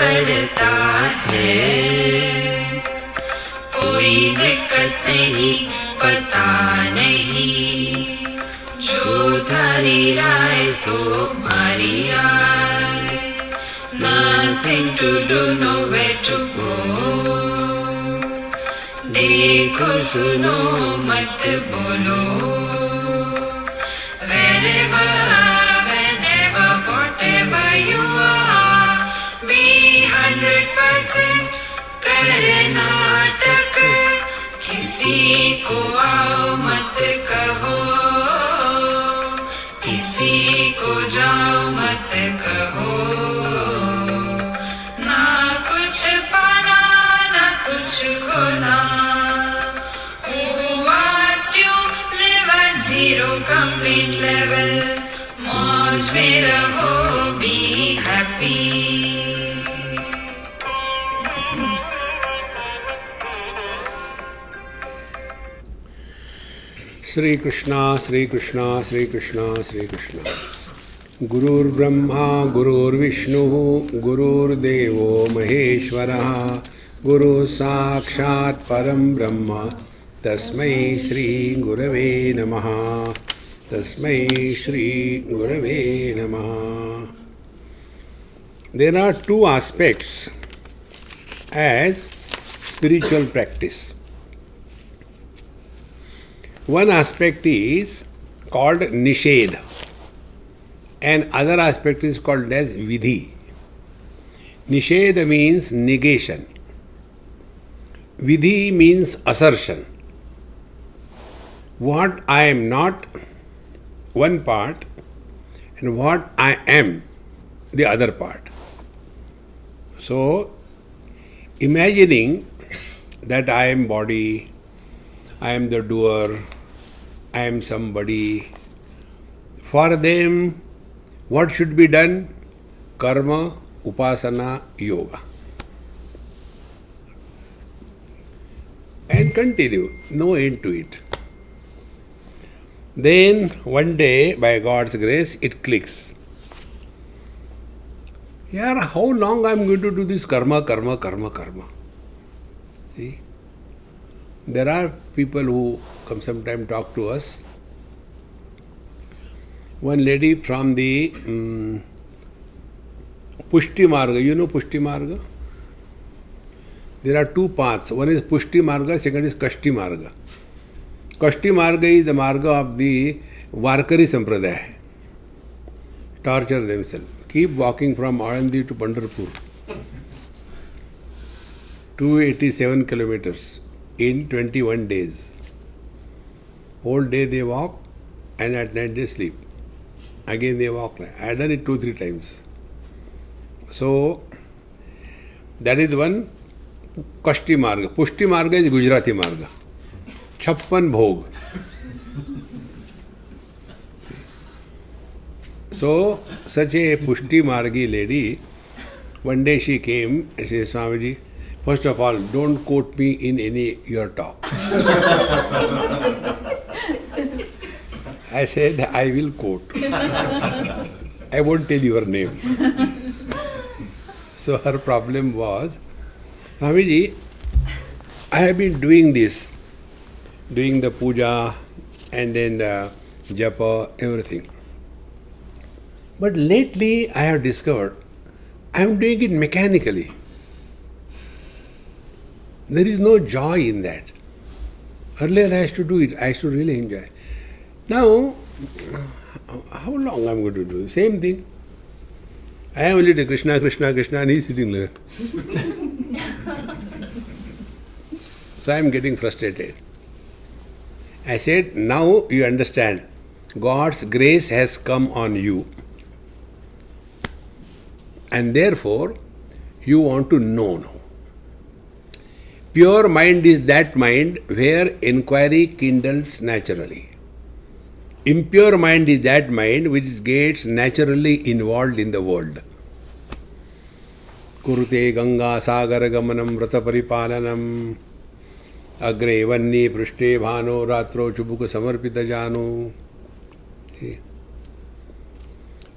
पड़ता है। कोई दिक्कत नहीं, पता नहीं, जो धारी राय सो मारी राय। Nothing to do, nowhere to go। देखो सुनो मत बोलो, wherever, whenever, whatever you are, be 100% Karnataka. किसी को आओ मत कहो, किसी को जाओ मत कहो। ना कुछ पाना ना कुछ खोना। Who asked you live at zero complete level? मौज में रहो, be happy। श्री कृष्णा श्री कृष्णा श्री कृष्णा श्री कृष्णा। गुरुर्ब्रह्मा गुरुर्विष्णु गुरुर्देवो महेश्वरः, गुरु साक्षात् परं ब्रह्म तस्मै श्री गुरवे नमः। तस्मै श्री गुरवे नमः। There are two aspects as spiritual practice. One aspect is called nishedha and other aspect is called as vidhi. Nishedha means negation. Vidhi means assertion. What I am not, one part, and what I am, the other part. So, imagining that I am body, I am the doer, I am somebody. For them, what should be done? Karma, upasana, yoga. And continue, no end to it. Then one day, by God's grace, it clicks. Yeah, how long I am going to do this karma? See? There are people who come sometime talk to us. One lady from the Pushti Marga. You know Pushti Marga? There are two paths. One is Pushti Marga, second is Kashti Marga. Kashti Marga is the Marga of the Varkari Sampradaya. Torture themselves. Keep walking from Anandi to Pandharpur. 287 kilometers. In 21 days. Whole day they walk and at night they sleep. Again they walk. I have done it 2-3 times. So, that is one Kashti Marga. Pushti Marga is Gujarati Marga. 56 bhog. So, such a Pushti Margi lady, one day she came and said, Swamiji, first of all, don't quote me in any your talk. I said, I will quote. I won't tell your name. So her problem was, Swamiji, I have been doing this, doing the puja and then the japa, everything. But lately I have discovered I am doing it mechanically. There is no joy in that. Earlier I used to do it, I used to really enjoy. Now, how long I am going to do? Same thing. I am only Krishna, Krishna, Krishna and he is sitting there. So I am getting frustrated. I said, now you understand, God's grace has come on you. And therefore, you want to know now. Pure mind is that mind where inquiry kindles naturally. Impure mind is that mind which gets naturally involved in the world. Kurute Ganga Sagar Gamanam Vrata Paripalanam Agre Vanni Prishte Bhano Ratro Chubuka Samarpita Janu.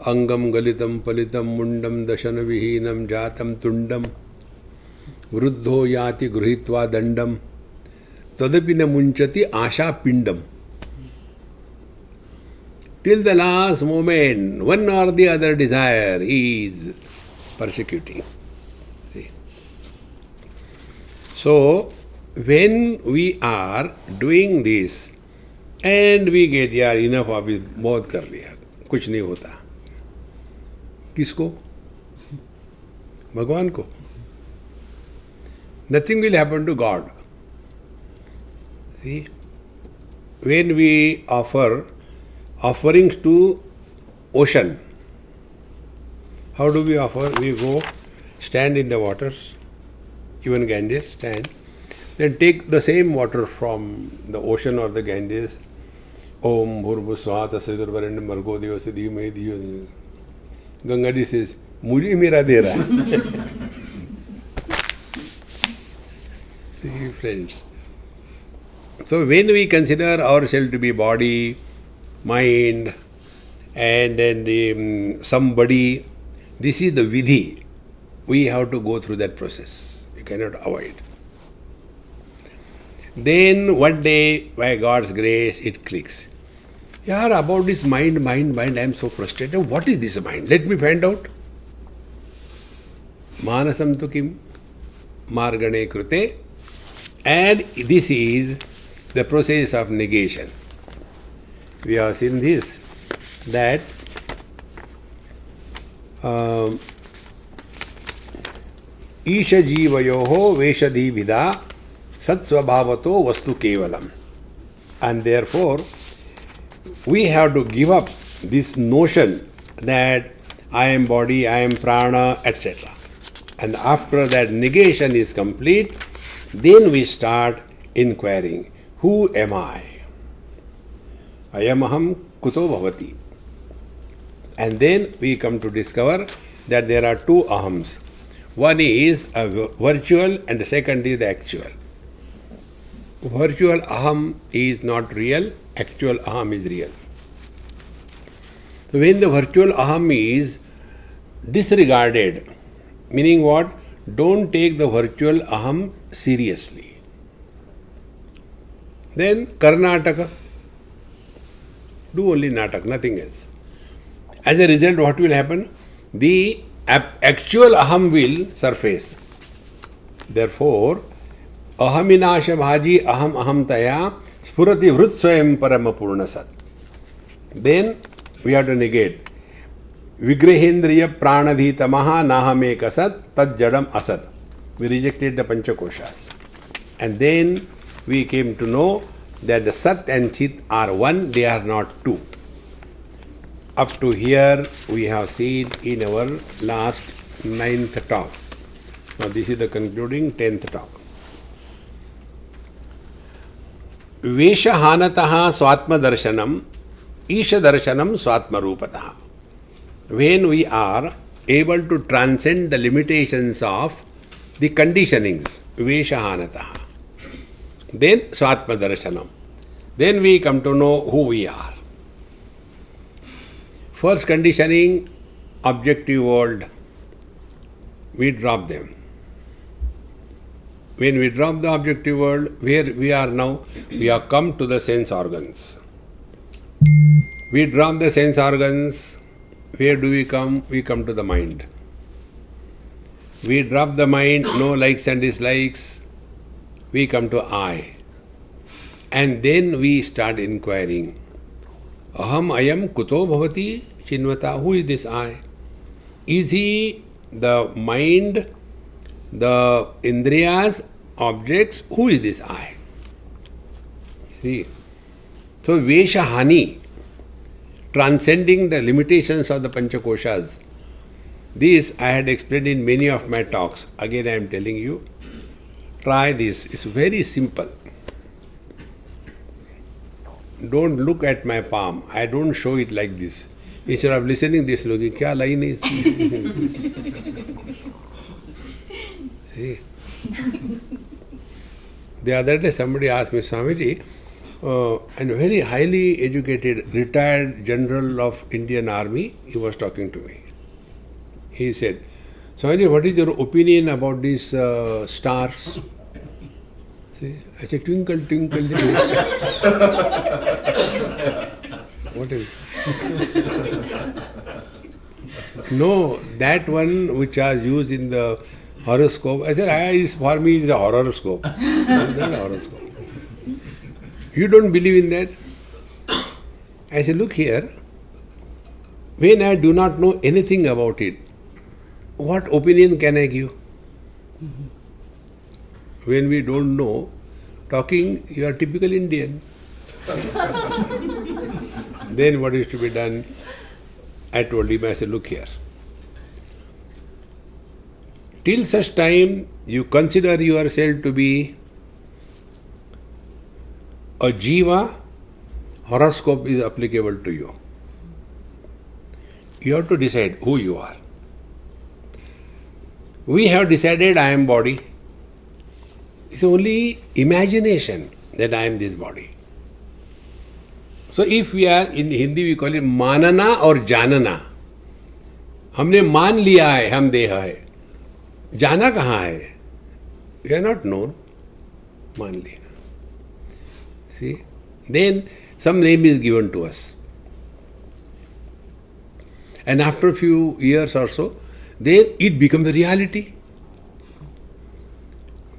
Angam galitam palitam mundam dashana vihinam jatam tundam vruddho yati gruhitva dandam tadapi na munchati asha pindam. Till the last moment, one or the other desire is persecuting. See? So, when we are doing this and we get यार enough of it, बहुत कर लिया, कुछ नहीं होता. किसको? भगवान को. Nothing will happen to God. See? When we offer offerings to ocean, how do we offer? We go stand in the waters, even Ganges, stand, then take the same water from the ocean or the Ganges. Om Bhurbu Swata Siddharvaranyam Margo Devasi Dhimai Dhiyo. Gangadi says, Mujhe mera de raha hai. See, friends. So when we consider ourselves to be body, mind, and then somebody, this is the vidhi. We have to go through that process. You cannot avoid. Then one day, by God's grace, it clicks. Yaar, about this mind, I am so frustrated. What is this mind? Let me find out. Manasam tu kim? Margane krute. And this is the process of negation. We have seen this, that Isha Jivayoho Veshadhi Vida Satsvabhavato Vastu Kevalam. And therefore, we have to give up this notion that I am body, I am prana, etc. And after that negation is complete, then we start inquiring, who am I? Ayamaham kuto bhavati. And then we come to discover that there are two ahams. One is a virtual and the second is the actual. Virtual aham is not real, actual aham is real. So when the virtual aham is disregarded, meaning what? Don't take the virtual aham seriously. Then Karnataka. Do only natak, nothing else. As a result, what will happen? The actual aham will surface. Therefore, ahaminasha bhaji aham taya spurati vrut swayam parama purna sat. Then we have to negate. Vigrehendriya pranadhita maha nahameka sat tad jadam asat. We rejected the panchakoshas. And then we came to know that the Sat and Chit are one, they are not two. Up to here we have seen in our last 9th talk. Now this is the concluding 10th talk. Vesha hanataha swatma darshanam, isha darshanam swatma rupataha. When we are able to transcend the limitations of the conditionings, Vesha hanataha, then Swatma Darshanam. Then we come to know who we are. First conditioning, objective world. We drop them. When we drop the objective world, where we are now, we have come to the sense organs. We drop the sense organs. Where do we come? We come to the mind. We drop the mind, no likes and dislikes. We come to I. And then we start inquiring. Aham ayam kuto bhavati chinvata. Who is this I? Is he the mind, the indriyas, objects? Who is this I? See. So Vesha Hani, transcending the limitations of the Panchakoshas. This I had explained in many of my talks. Again I am telling you. Try this. It's very simple. Don't look at my palm. I don't show it like this. Instead of listening this, looking, kya line is? See? The other day somebody asked me, Swamiji, and a very highly educated, retired general of Indian Army, he was talking to me. He said, Swamiji, what is your opinion about these stars? See, I said, twinkle, twinkle, little star. What else? No, that one which was used in the horoscope. I said, for me, it's a horoscope. It's not a horoscope. You don't believe in that? I said, look here. When I do not know anything about it, what opinion can I give? When we don't know, talking, you are typical Indian. Then what is to be done? I told him, I said, look here. Till such time you consider yourself to be a jiva, horoscope is applicable to you. You have to decide who you are. We have decided I am body. It's only imagination that I am this body. So if we are, in Hindi we call it manana or janana. हमने मान लिया है हम देह है, जाना कहाँ है? We are not known. मान लिया. See? Then some name is given to us. And after a few years or so, then it becomes a reality.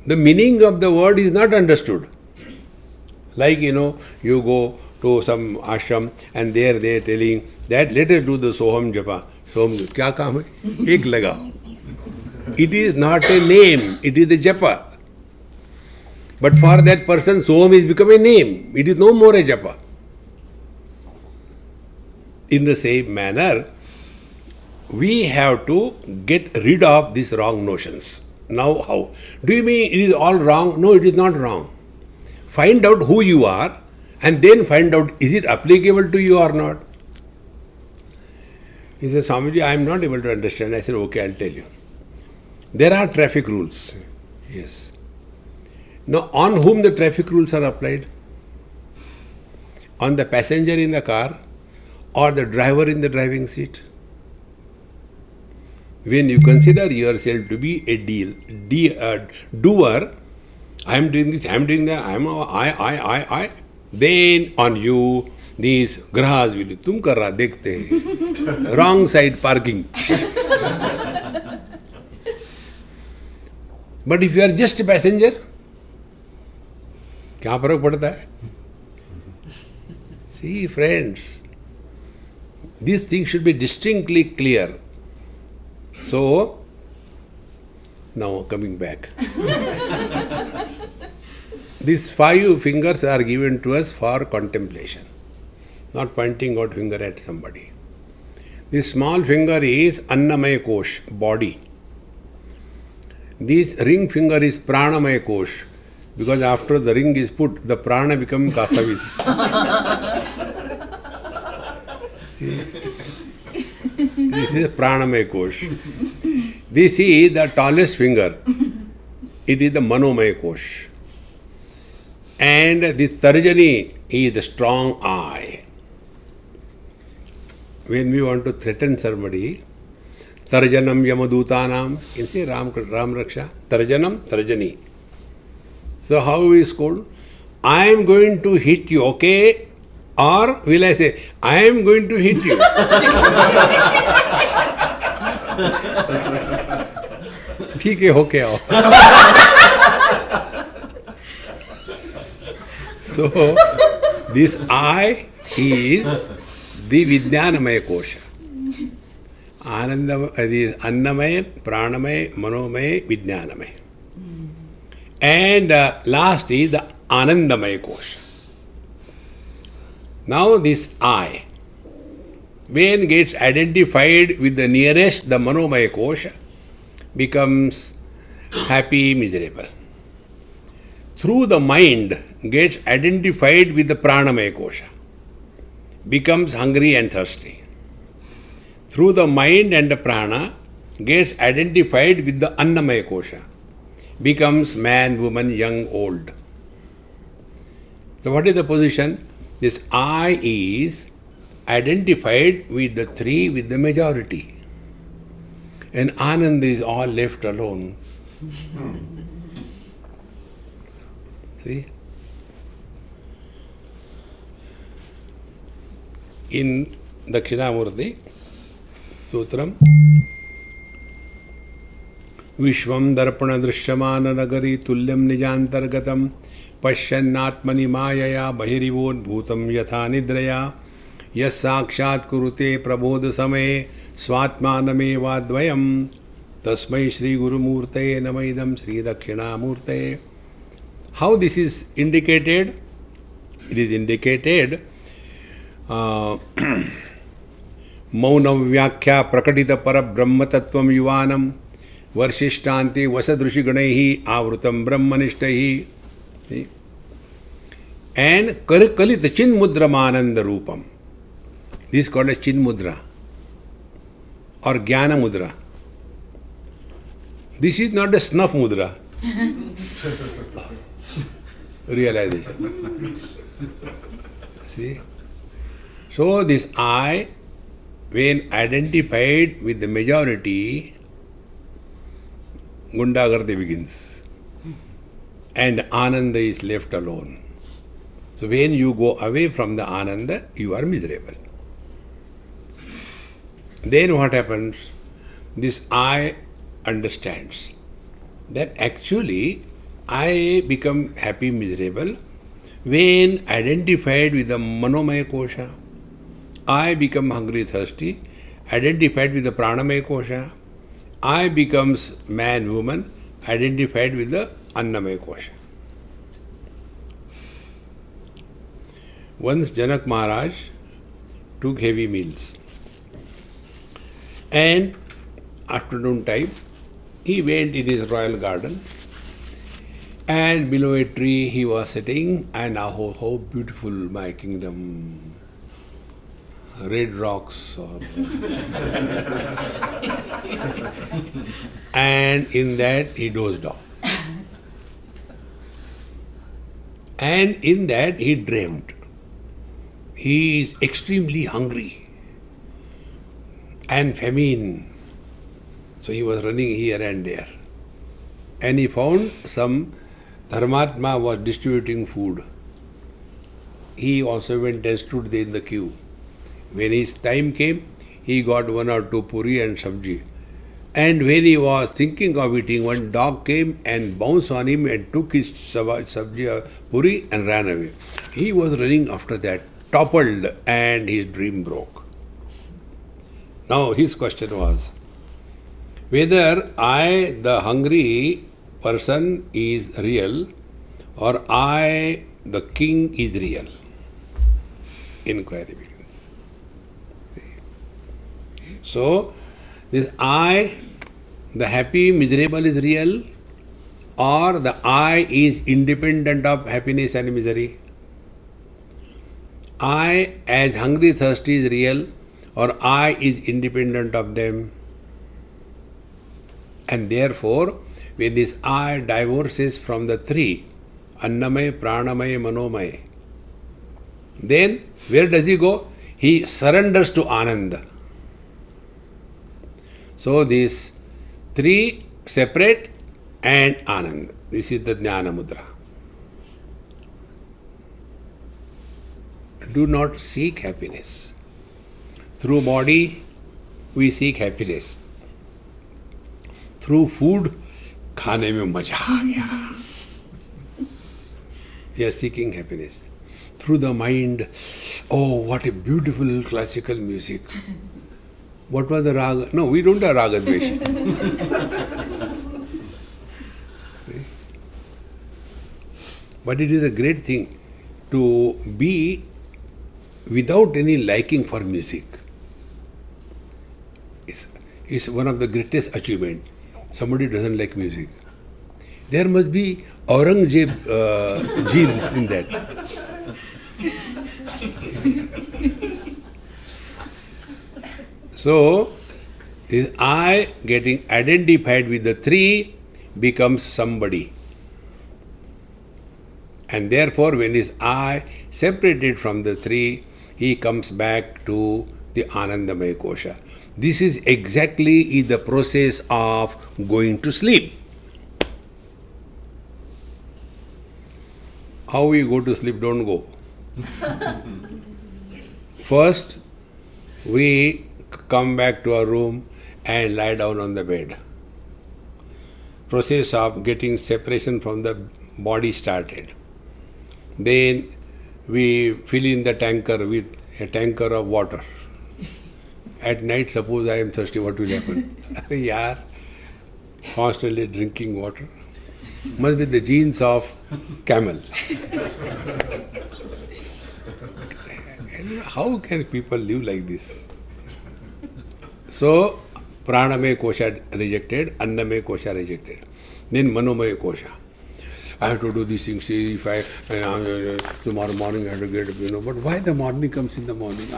The meaning of the word is not understood. Like, you go to some ashram and there they are telling that let us do the Soham Japa. Soham, kya kaam hai? Ek lagao. It is not a name, it is a Japa. But for that person, Soham is become a name. It is no more a Japa. In the same manner, we have to get rid of these wrong notions. Now how? Do you mean it is all wrong? No, it is not wrong. Find out who you are and then find out is it applicable to you or not. He said, Swamiji, I am not able to understand. I said, okay, I'll tell you. There are traffic rules. Yes. Now, on whom the traffic rules are applied? On the passenger in the car or the driver in the driving seat? When you consider yourself to be a doer, I am doing this, I am doing that, I, then on you, these grahas will, tum kar raha, dekhte hain. Wrong side parking. But if you are just a passenger, क्या फर्क पड़ता है? See, friends, these things should be distinctly clear. So, now coming back. These 5 fingers are given to us for contemplation, not pointing out finger at somebody. This small finger is Annamaya Kosh, body. This ring finger is Pranamaya Kosh, because after the ring is put, the prana becomes kasavis. This is Pranamaya Kosh. This is the tallest finger. It is the Manomaya Kosh. And this Tarjani is the strong eye. When we want to threaten somebody, Tarjanam Yamadutanam, you say Ram Raksha, Tarjanam, Tarjani. So how we scold? I am going to hit you, okay? Or will I say, I am going to hit you? ठीक है, होके आओ. So, this I is the Vijnanamaya Kosha. Annamaya, Pranamaya, Manomaya, Vijnanamaya. And last is the Anandamaya Kosha. Now this I, when gets identified with the nearest, the Manomaya Kosha, becomes happy, miserable. Through the mind, gets identified with the Pranamaya Kosha, becomes hungry and thirsty. Through the mind and the prana, gets identified with the Annamaya Kosha, becomes man, woman, young, old. So what is the position? This I is identified with the three, with the majority. And Anand is all left alone. See? In Dakshinamurti Sutram, Vishwam Darpana Drishyamana Nagari Tulyam Nijantargatam Pashyannatmani Mayaya Bahirivod Bhutam Yatha Nidraya Yas Sakshat Kurute Prabodha Same Swatmaname Vadvayam Tasmai Sri Guru Murte Namaidam Sri Dakshinamurte. How this is indicated? It is indicated Maunam Vyakhya Prakatita Para Brahma Tattvam Yuvanam Varshishtanti Vasadrushi Ganehi Avrutam Brahmanishtahi. And Kalita Chin Mudra Mananda Rupam. This is called as Chin Mudra or Jnana Mudra. This is not a snuff mudra. Realization. See? So this I, when identified with the majority, Gundagarti begins. And Ananda is left alone. So when you go away from the Ananda, you are miserable. Then what happens? This I understands that actually I become happy, miserable when identified with the Manomaya Kosha. I become hungry, thirsty, identified with the Pranamaya Kosha. I becomes man, woman, identified with the Annamaya Kosha. Once Janak Maharaj took heavy meals. And afternoon time, he went in his royal garden. And below a tree he was sitting, and how beautiful my kingdom. Red rocks. And in that he dozed off. And in that he dreamed. He is extremely hungry and famine. So he was running here and there. And he found some Dharmatma was distributing food. He also went and stood there in the queue. When his time came, he got one or two puri and sabji. And when he was thinking of eating, one dog came and bounced on him and took his sabji, puri and ran away. He was running after that, toppled, and his dream broke. Now his question was, whether I, the hungry person, is real or I, the king, is real? Inquiry begins. So, this I, the happy, miserable, is real, or the I is independent of happiness and misery? I, as hungry, thirsty, is real, or I is independent of them? And therefore, when this I divorces from the three, Annamaya, Pranamaya, Manomaya, then where does he go? He surrenders to Ananda. So these three separate and Ananda. This is the Jnana Mudra. Do not seek happiness. Through body, we seek happiness. Through food, खाने में मजा आ गया. We are seeking happiness. Through the mind, oh, what a beautiful classical music. What was the raga? No, we don't have raga dvesh. But it is a great thing to be without any liking for music. It's one of the greatest achievements. Somebody doesn't like music. There must be Aurangzeb genes in that. So, is I getting identified with the three becomes somebody. And therefore, when his I separated from the three, he comes back to the Anandamaya Kosha. This is exactly the process of going to sleep. How we go to sleep? Don't go. First, we come back to our room and lie down on the bed. Process of getting separation from the body started. Then we fill in the tanker with a tanker of water. At night, suppose I am thirsty, what will happen? Yeah, constantly drinking water. Must be the genes of camel. How can people live like this? So, Pranamaya Kosha rejected, Annamaya Kosha rejected. Then Manomaya Kosha. I have to do these things. See, if tomorrow morning I have to get up, but why the morning comes in the morning?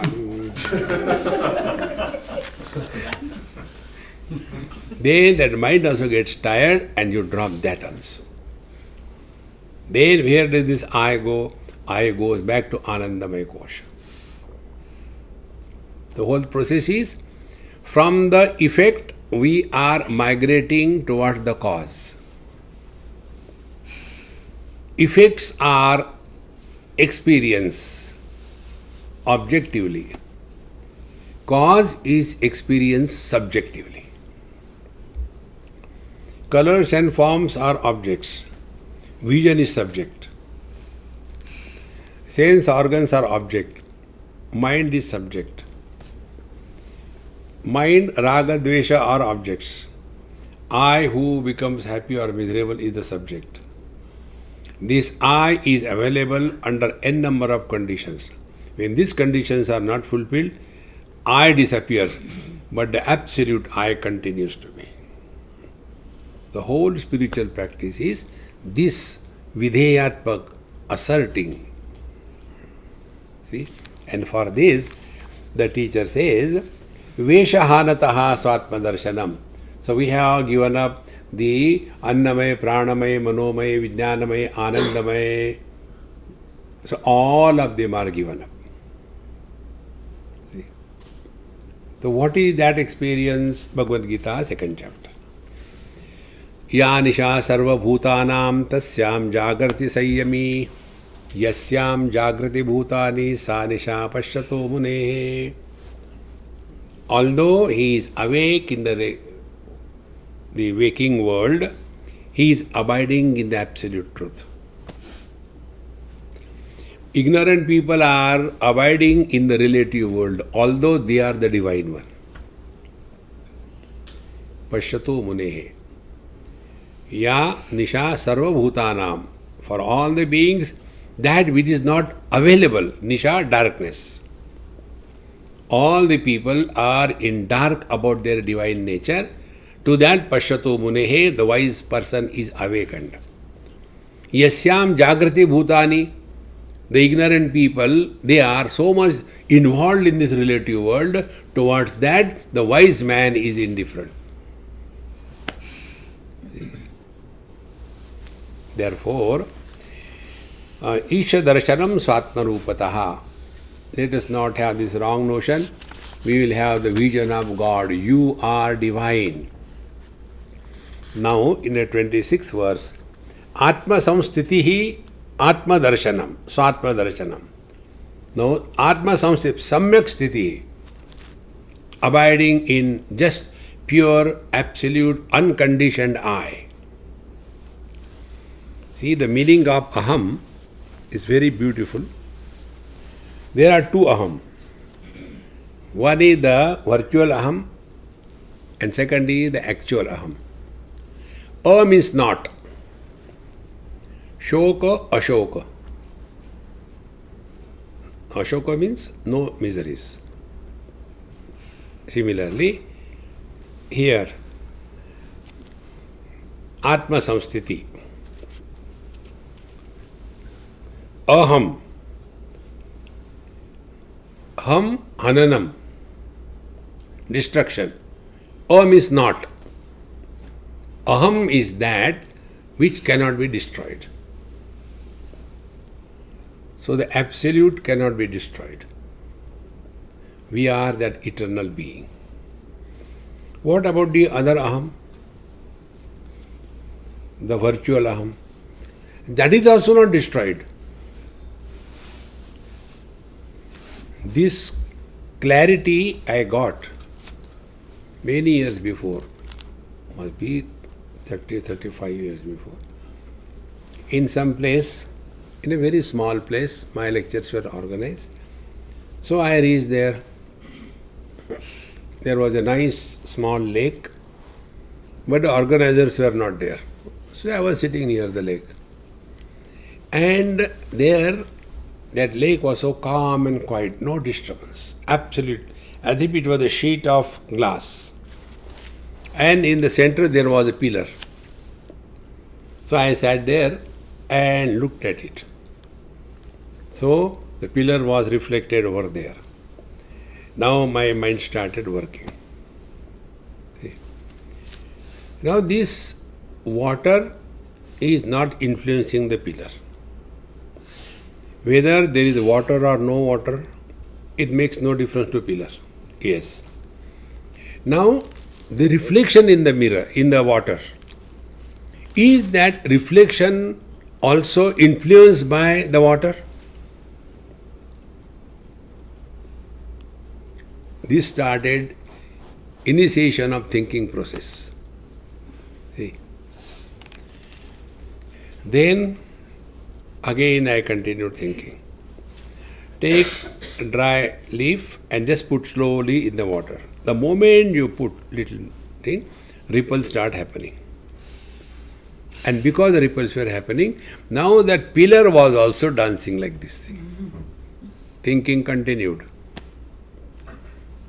Then that mind also gets tired and you drop that also. Then where does this I go? I goes back to Anandamaya Kosha. The whole process is, from the effect we are migrating towards the cause. Effects are experience objectively. Cause is experience subjectively. Colors and forms are objects. Vision is subject. Sense organs are object. Mind is subject. Mind, raga, dvesha are objects. I who becomes happy or miserable is the subject. This I is available under n number of conditions. When these conditions are not fulfilled, I disappears, but the absolute I continues to be. The whole spiritual practice is this vidheyatmak, asserting. See? And for this, the teacher says, Veshahanataha swatma darshanam. So we have given up the Annamaya, Pranamaya, Manomaya, Vijnanamaya, Anandamaya. So all of them are given up. See? So what is that experience? Bhagavad Gita, 2nd chapter. Ya nisha sarva bhutanam tasyam jagrati sayyami yasyam jagrati bhutani sa nisha pashyato munehe. Although he is awake in the waking world, he is abiding in the absolute truth. Ignorant people are abiding in the relative world, although they are the divine one. Pashyato munehe. Ya nisha sarva bhutanam. For all the beings, that which is not available, nisha, darkness. All the people are in dark about their divine nature. To that Pashyato Munehe, the wise person is awakened. Yasyam Jagrati Bhutani, the ignorant people, they are so much involved in this relative world. Towards that, the wise man is indifferent. Therefore, Isha Darshanam Swatma Rupataha. Let us not have this wrong notion. We will have the vision of God. You are divine. Now, in the 26th verse, Atma Samstitihi Atma Darshanam, Swatma Darshanam. Now, Atma Samstiti, Samyak Sthiti, abiding in just pure, absolute, unconditioned I. See, the meaning of Aham is very beautiful. There are two Aham. One is the virtual Aham and second is the actual Aham. A means not. Shoka, Ashoka. Ashoka means no miseries. Similarly, here, Atma Samstiti. Aham. Ham, Hananam. Destruction. A means not. Aham is that which cannot be destroyed. So the absolute cannot be destroyed. We are that eternal being. What about the other aham? The virtual aham? That is also not destroyed. This clarity I got many years before, must be 30, 35 years before. In some place, in a very small place, my lectures were organized. So I reached there. There was a nice small lake, but the organizers were not there. So I was sitting near the lake. And there, that lake was so calm and quiet, no disturbance, absolute, as if it was a sheet of glass. And in the center there was a pillar. So I sat there and looked at it. So the pillar was reflected over there. Now my mind started working. See? Now this water is not influencing the pillar. Whether there is water or no water, it makes no difference to pillar. Yes. Now the reflection in the mirror, in the water, is that reflection also influenced by the water? This started initiation of thinking process. See. Then again I continued thinking. Take a dry leaf and just put slowly in the water. The moment you put little thing, ripples start happening. And because the ripples were happening, now that pillar was also dancing like this thing. Thinking continued.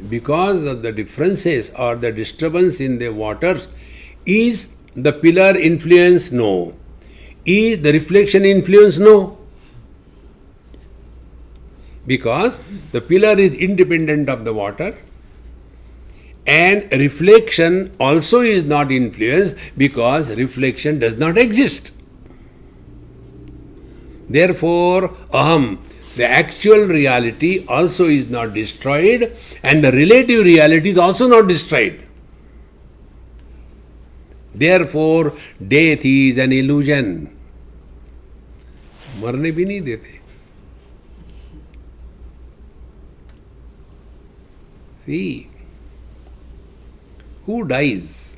Because of the differences or the disturbance in the waters, is the pillar influence? No. Is the reflection influence? No. Because the pillar is independent of the water, and reflection also is not influenced because reflection does not exist. Therefore, aham, the actual reality also is not destroyed, and the relative reality is also not destroyed. Therefore, death is an illusion. मरने भी नहीं देते. See, who dies?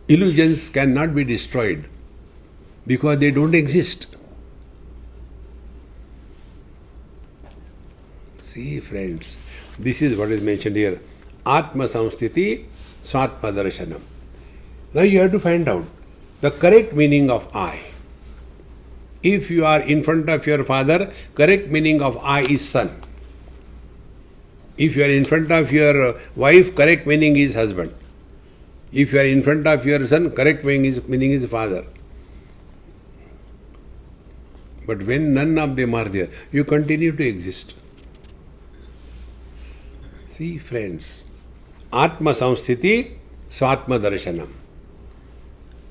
Illusions cannot be destroyed because they don't exist. See, friends, this is what is mentioned here. Atma samsthiti swatma darshanam. Now you have to find out the correct meaning of I. If you are in front of your father, correct meaning of I is son. If you are in front of your wife, correct meaning is husband. If you are in front of your son, correct meaning is father. But when none of them are there, you continue to exist. See, friends, Atma samsthiti swatma darshanam.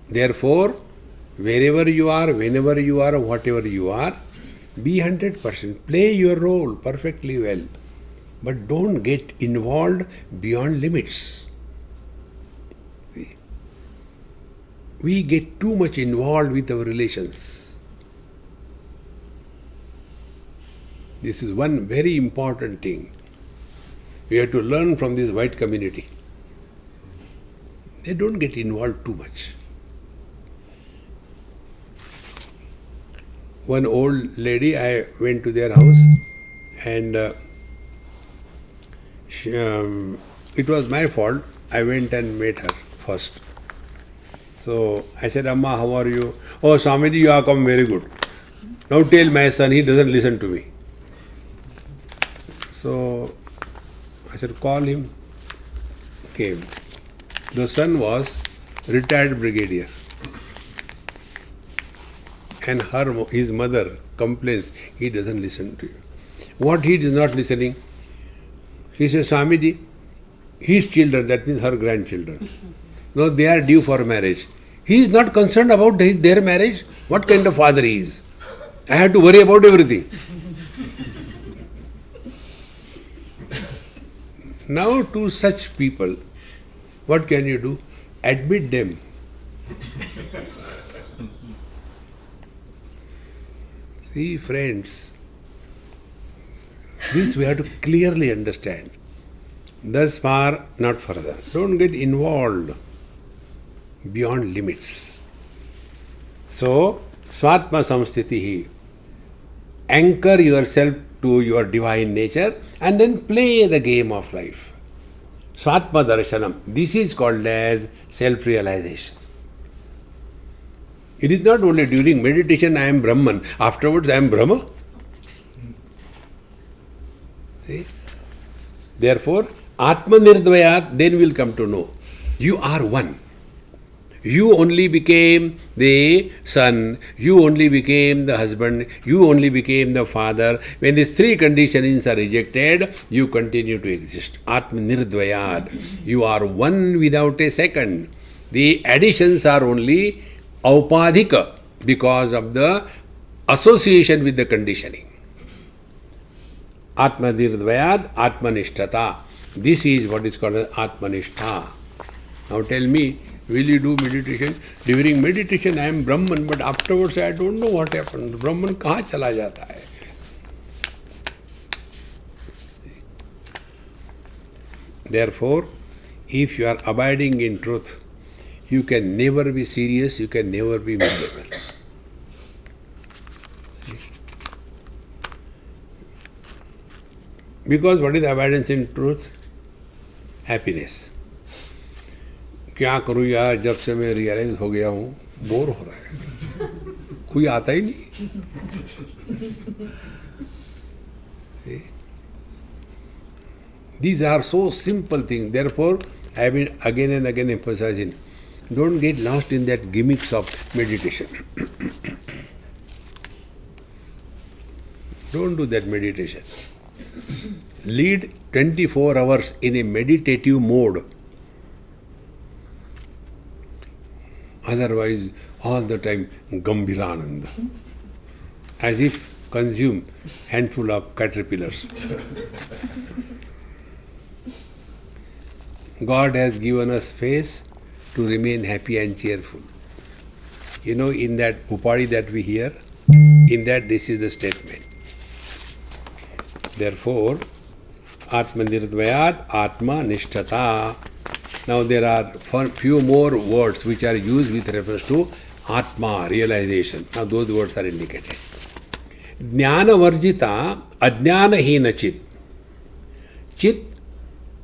Therefore, wherever you are, whenever you are, whatever you are, be 100%. Play your role perfectly well. But don't get involved beyond limits. See? We get too much involved with our relations. This is one very important thing. We have to learn from this white community. They don't get involved too much. One old lady, I went to their house, and it was my fault. I went and met her first. So I said, Amma, how are you? Oh, Swamiji, you have come very good. Now tell my son, he doesn't listen to me. So I said, call him. Came. The son was retired brigadier. And his mother complains, he doesn't listen to you. What he is not listening? She says, Swamiji, his children, that means her grandchildren, no, they are due for marriage. He is not concerned about their marriage. What kind of father he is? I had to worry about everything. Now to such people, what can you do? Admit them. See, friends, this we have to clearly understand. Thus far, not further. Don't get involved beyond limits. So, Swatma Samstitihi. Anchor yourself to your divine nature and then play the game of life. Swatma Darshanam. This is called as self-realization. It is not only during meditation I am Brahman, afterwards I am Brahma. See? Therefore, Atma Nirdvayat, then we will come to know. You are one. You only became the son, you only became the husband, you only became the father. When these three conditions are rejected, you continue to exist. Atma Nirdvayat. You are one without a second. The additions are only aupadhika because of the association with the conditioning. Atma Nirdvayat, Atmanishtata. This is what is called as Atmanishtha. Now tell me, will you do meditation? During meditation I am Brahman, but afterwards I don't know what happened. Brahman kahan chala jata hai? Therefore, if you are abiding in truth, you can never be serious, you can never be miserable. Because what is abidance in truth? Happiness. क्या करूँ यार, जब से मैं realise हो गया हूँ, bore हो रहा है, कोई आता ही नहीं. These are so simple things. Therefore, I have been again and again emphasizing, don't get lost in that gimmicks of meditation. Don't do that meditation. Lead 24 hours in a meditative mode. Otherwise, all the time, Gambhirananda. As if consume handful of caterpillars. God has given us space to remain happy and cheerful. You know, in that Upadi that we hear, in that this is the statement. Therefore, Atma Nirdvayat, Atma Nishtata. Now there are few more words which are used with reference to Atma, realization. Now those words are indicated. Jnana Varjita, Ajnana Hina Chit. Chit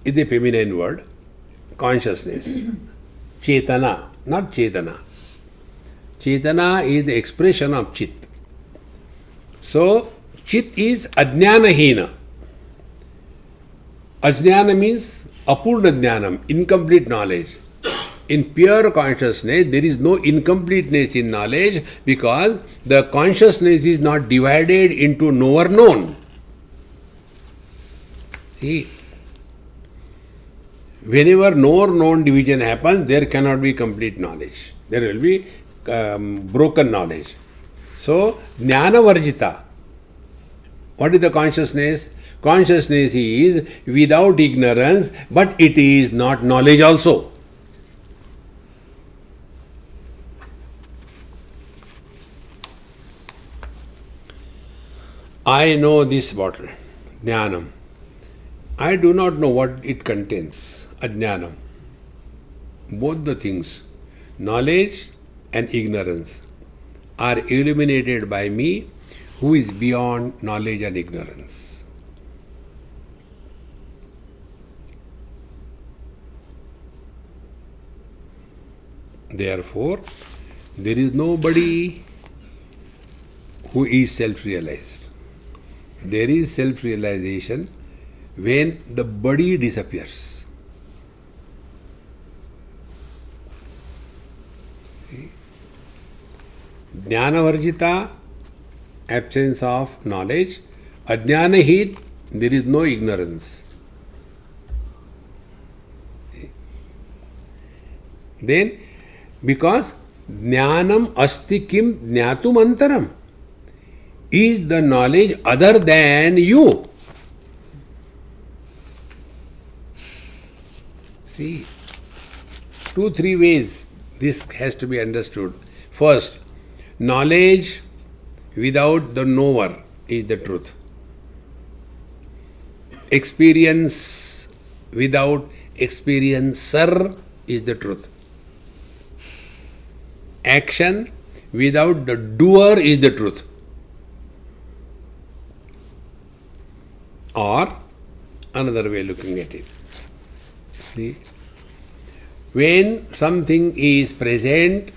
is a feminine word, consciousness. Chetana, not Chetana. Chetana is the expression of Chit. So, Chit is Ajnana Hina. Ajnana means Apurna Jnanam, incomplete knowledge. In pure consciousness, there is no incompleteness in knowledge because the consciousness is not divided into knower known. See, whenever knower known division happens, there cannot be complete knowledge. There will be broken knowledge. So, Jnana Varjita. What is the consciousness? Consciousness is without ignorance, but it is not knowledge also. I know this bottle, Jnanam. I do not know what it contains, Ajnanam. Both the things, knowledge and ignorance, are illuminated by me, who is beyond knowledge and ignorance. Therefore, there is nobody who is self-realized. There is self-realization when the body disappears. Jnana-varjita, absence of knowledge. Ajnana-hit, there is no ignorance. Then, because jnanam asti kim jnatum antaram. is the knowledge other than you. See, 2-3 ways this has to be understood. First, knowledge without the knower is the truth. Experience without experiencer is the truth. Action without the doer is the truth. Or another way looking at it. See? When something is present,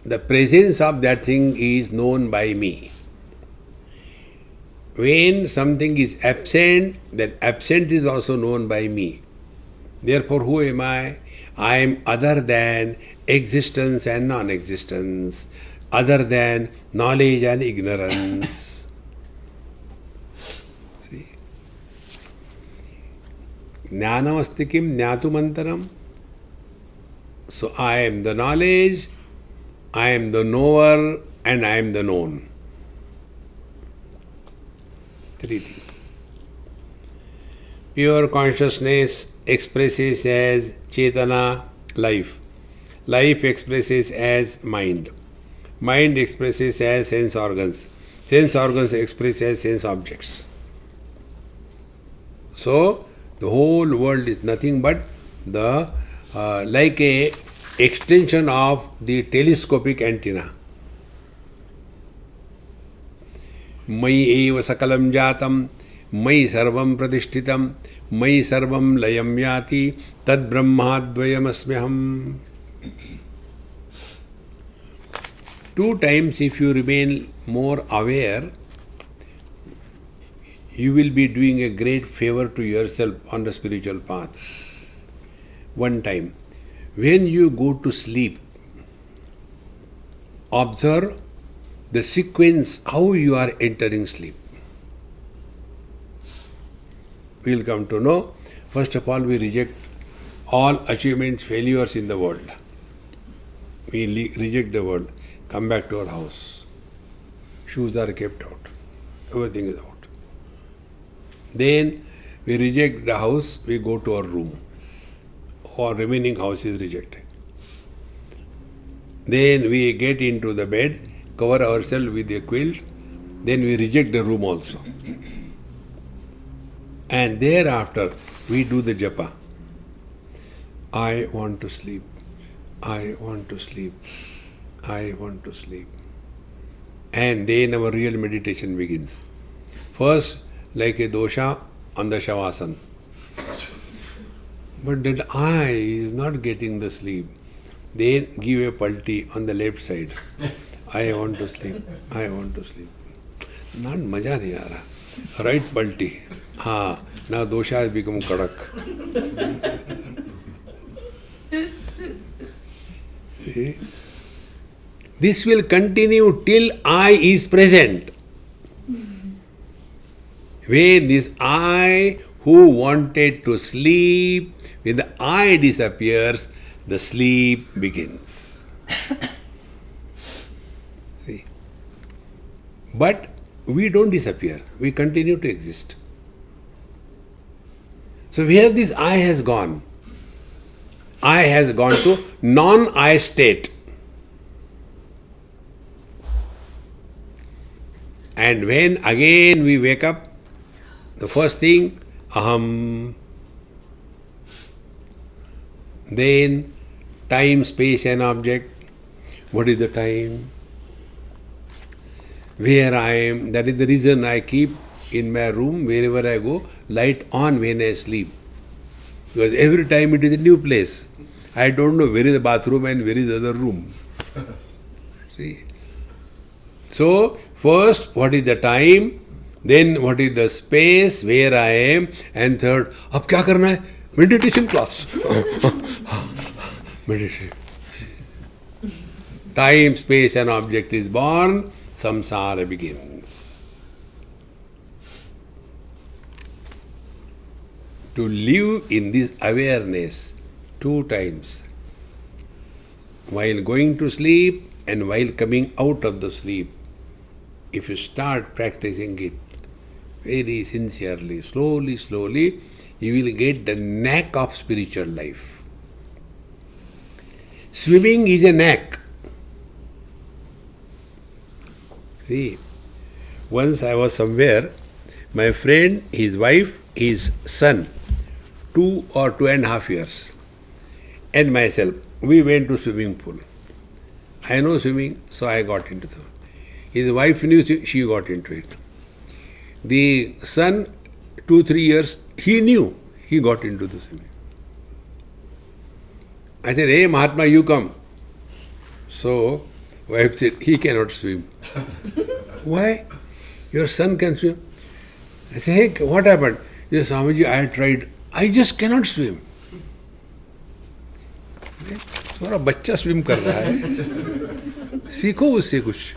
the presence of that thing is known by me. When something is absent, that absent is also known by me. Therefore, who am I? I am other than existence and non-existence, other than knowledge and ignorance. See? Jnanam asti kim jnatumantaram. So I am the knowledge, I am the knower, and I am the known. 3 things. Pure consciousness expresses as Chetana, life. Life expresses as mind. Mind expresses as sense organs. Sense organs express as sense objects. So, the whole world is nothing but the like a extension of the telescopic antenna. मयि एव सकलं जातं मयि सर्वं प्रतिष्ठितं मयि सर्वं लयं याति तद्ब्रह्माद्वयमस्म्यहम्. 2 times if you remain more aware, you will be doing a great favor to yourself on the spiritual path. 1 time, when you go to sleep, observe the sequence, how you are entering sleep. We will come to know. First of all, we reject all achievements, failures in the world. We reject the world. Come back to our house. Shoes are kept out. Everything is out. Then we reject the house, we go to our room. Our remaining house is rejected. Then we get into the bed, cover ourselves with a quilt, then we reject the room also. And thereafter, we do the japa. I want to sleep. I want to sleep. I want to sleep. And then our real meditation begins. First, like a dosha on the shavasana. But that I is not getting the sleep. Then give a palti on the left side. I want to sleep. I want to sleep. Not maja nahi aa raha. Right palti. Now dosha has become kadak. See? This will continue till I is present. When this I who wanted to sleep, when the I disappears, the sleep begins. See? But we don't disappear. We continue to exist. So where this I has gone? I has gone to non-I state. And when again we wake up, the first thing, aham. Then time, space and object. What is the time? Where I am. That is the reason I keep in my room, wherever I go, light on when I sleep. Because every time it is a new place. I don't know where is the bathroom and where is the other room. See? So, first, what is the time? Then, what is the space where I am? And third, अब क्या करना है? Meditation class. Meditation. Time, space and object is born. Samsara begins. To live in this awareness 2 times. While going to sleep and while coming out of the sleep. if you start practicing it very sincerely, slowly, you will get the knack of spiritual life. Swimming is a knack. See, once I was somewhere, my friend, his wife, his son, 2 or 2.5 years, and myself, we went to swimming pool. I know swimming, so I got into the. His wife knew, she got into it. The son, 2-3 years, he knew, he got into the swimming. I said, hey Mahatma, you come. So, wife said, he cannot swim. Why? Your son can swim. I said, hey, what happened? He said, Swamiji, I tried. I just cannot swim. थोड़ा बच्चा swim कर रहा है, सीखो उससे कुछ.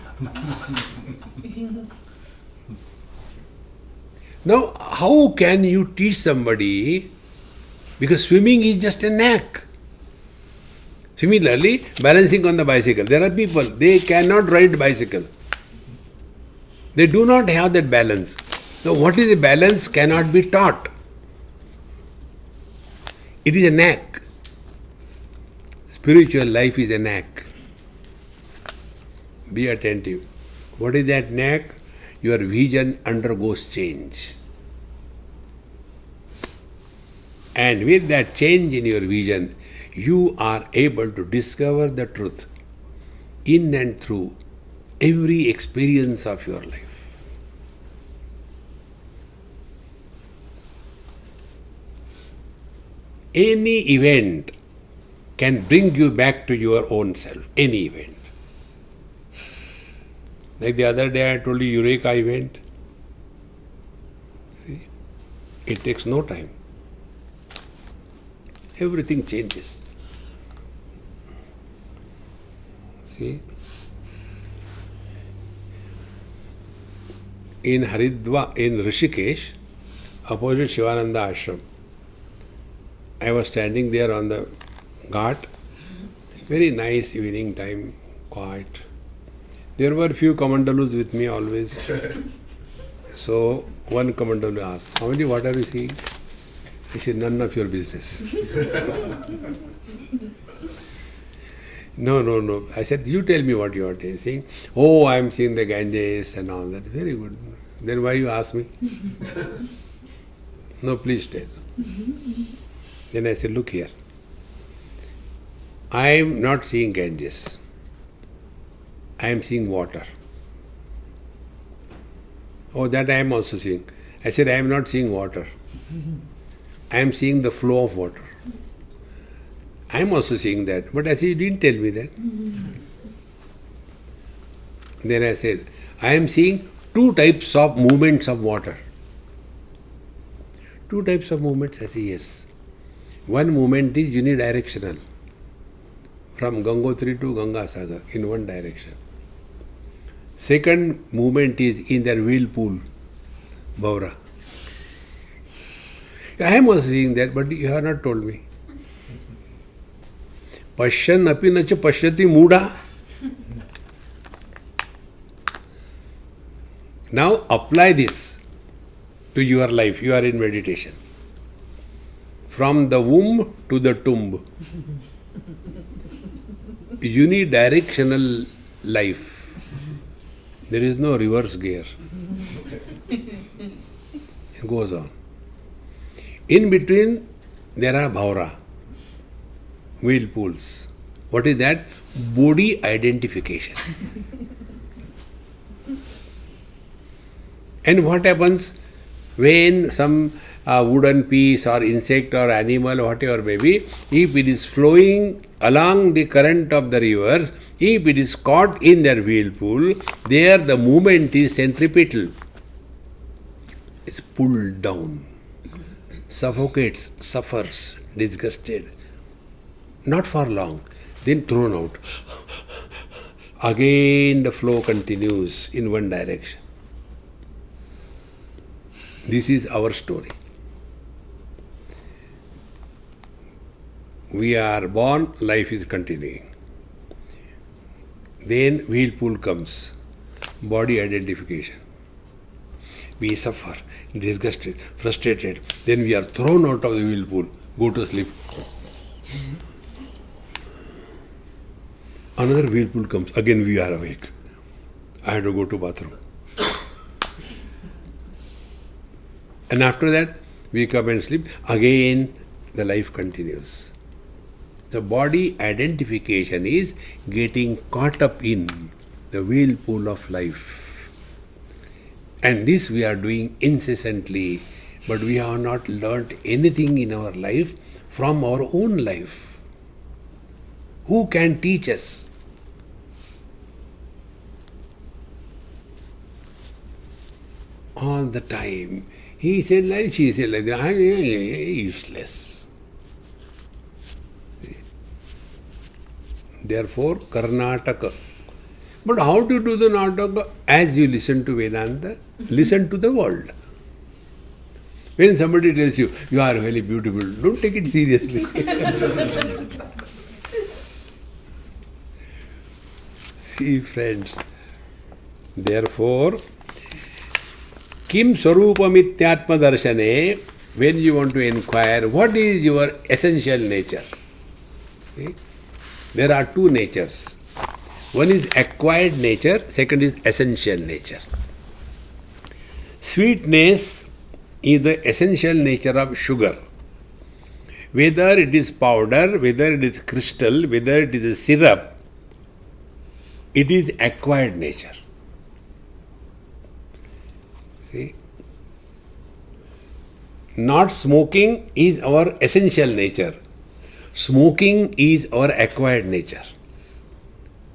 Now, how can you teach somebody? Because swimming is just a knack. Similarly, balancing on the bicycle. There are people, they cannot ride bicycle. They do not have that balance. Now, what is a balance cannot be taught. It is a knack. Spiritual life is a knack. Be attentive. What is that knack? Your vision undergoes change. And with that change in your vision, you are able to discover the truth in and through every experience of your life. Any event can bring you back to your own self. Any event. Like the other day I told you Eureka event. See, it takes no time. Everything changes. See, in Haridwar, in Rishikesh, opposite Shivananda ashram, I was standing there on the ghat, very nice evening time, quiet. There were few Kamandalus with me always. So one Kamandalu asked, Swamiji, what are you seeing? I said, none of your business. No. I said, you tell me what you are seeing. Oh, I am seeing the Ganges and all that. Very good. Then why you ask me? No, please tell. Then I said, look here. I am not seeing Ganges. I am seeing water. Oh, that I am also seeing. I said, I am not seeing water. I am seeing the flow of water. I am also seeing that. But I said, you didn't tell me that. Then I said, I am seeing two types of movements of water. Two types of movements? I said, yes. One movement is unidirectional. From Gangotri to Ganga Sagar in one direction. Second movement is in their whirlpool, Bhaura. I am also seeing that, but you have not told me. Pashyan api nacha pashyati mudha. Now apply this to your life. You are in meditation. From the womb to the tomb. Unidirectional life. There is no reverse gear. It goes on. In between, there are bhaura, whirlpools. What is that? Body identification. And what happens when some wooden piece or insect or animal, whatever may be, if it is flowing along the current of the rivers, if it is caught in their whirlpool, there the movement is centripetal. It's pulled down, suffocates, suffers, disgusted. Not for long, then thrown out. Again the flow continues in one direction. This is our story. We are born, life is continuing. Then whirlpool comes. Body identification. We suffer, disgusted, frustrated. Then we are thrown out of the whirlpool. Go to sleep. Another whirlpool comes. Again we are awake. I have to go to bathroom. And after that, we come and sleep. Again, the life continues. The body identification is getting caught up in the whirlpool of life. And this we are doing incessantly, but we have not learnt anything in our life from our own life. Who can teach us? All the time. He said like, she said like that. Useless. Therefore, Karnataka. But how to do the Nataka? As you listen to Vedanta, listen to the world. When somebody tells you, you are very beautiful, don't take it seriously. See, friends, therefore, Kim Swarupamityatma Darshane, when you want to inquire, what is your essential nature? See? There are two natures. One is acquired nature, second is essential nature. Sweetness is the essential nature of sugar. Whether it is powder, whether it is crystal, whether it is a syrup, it is acquired nature. See? Not smoking is our essential nature. Smoking is our acquired nature.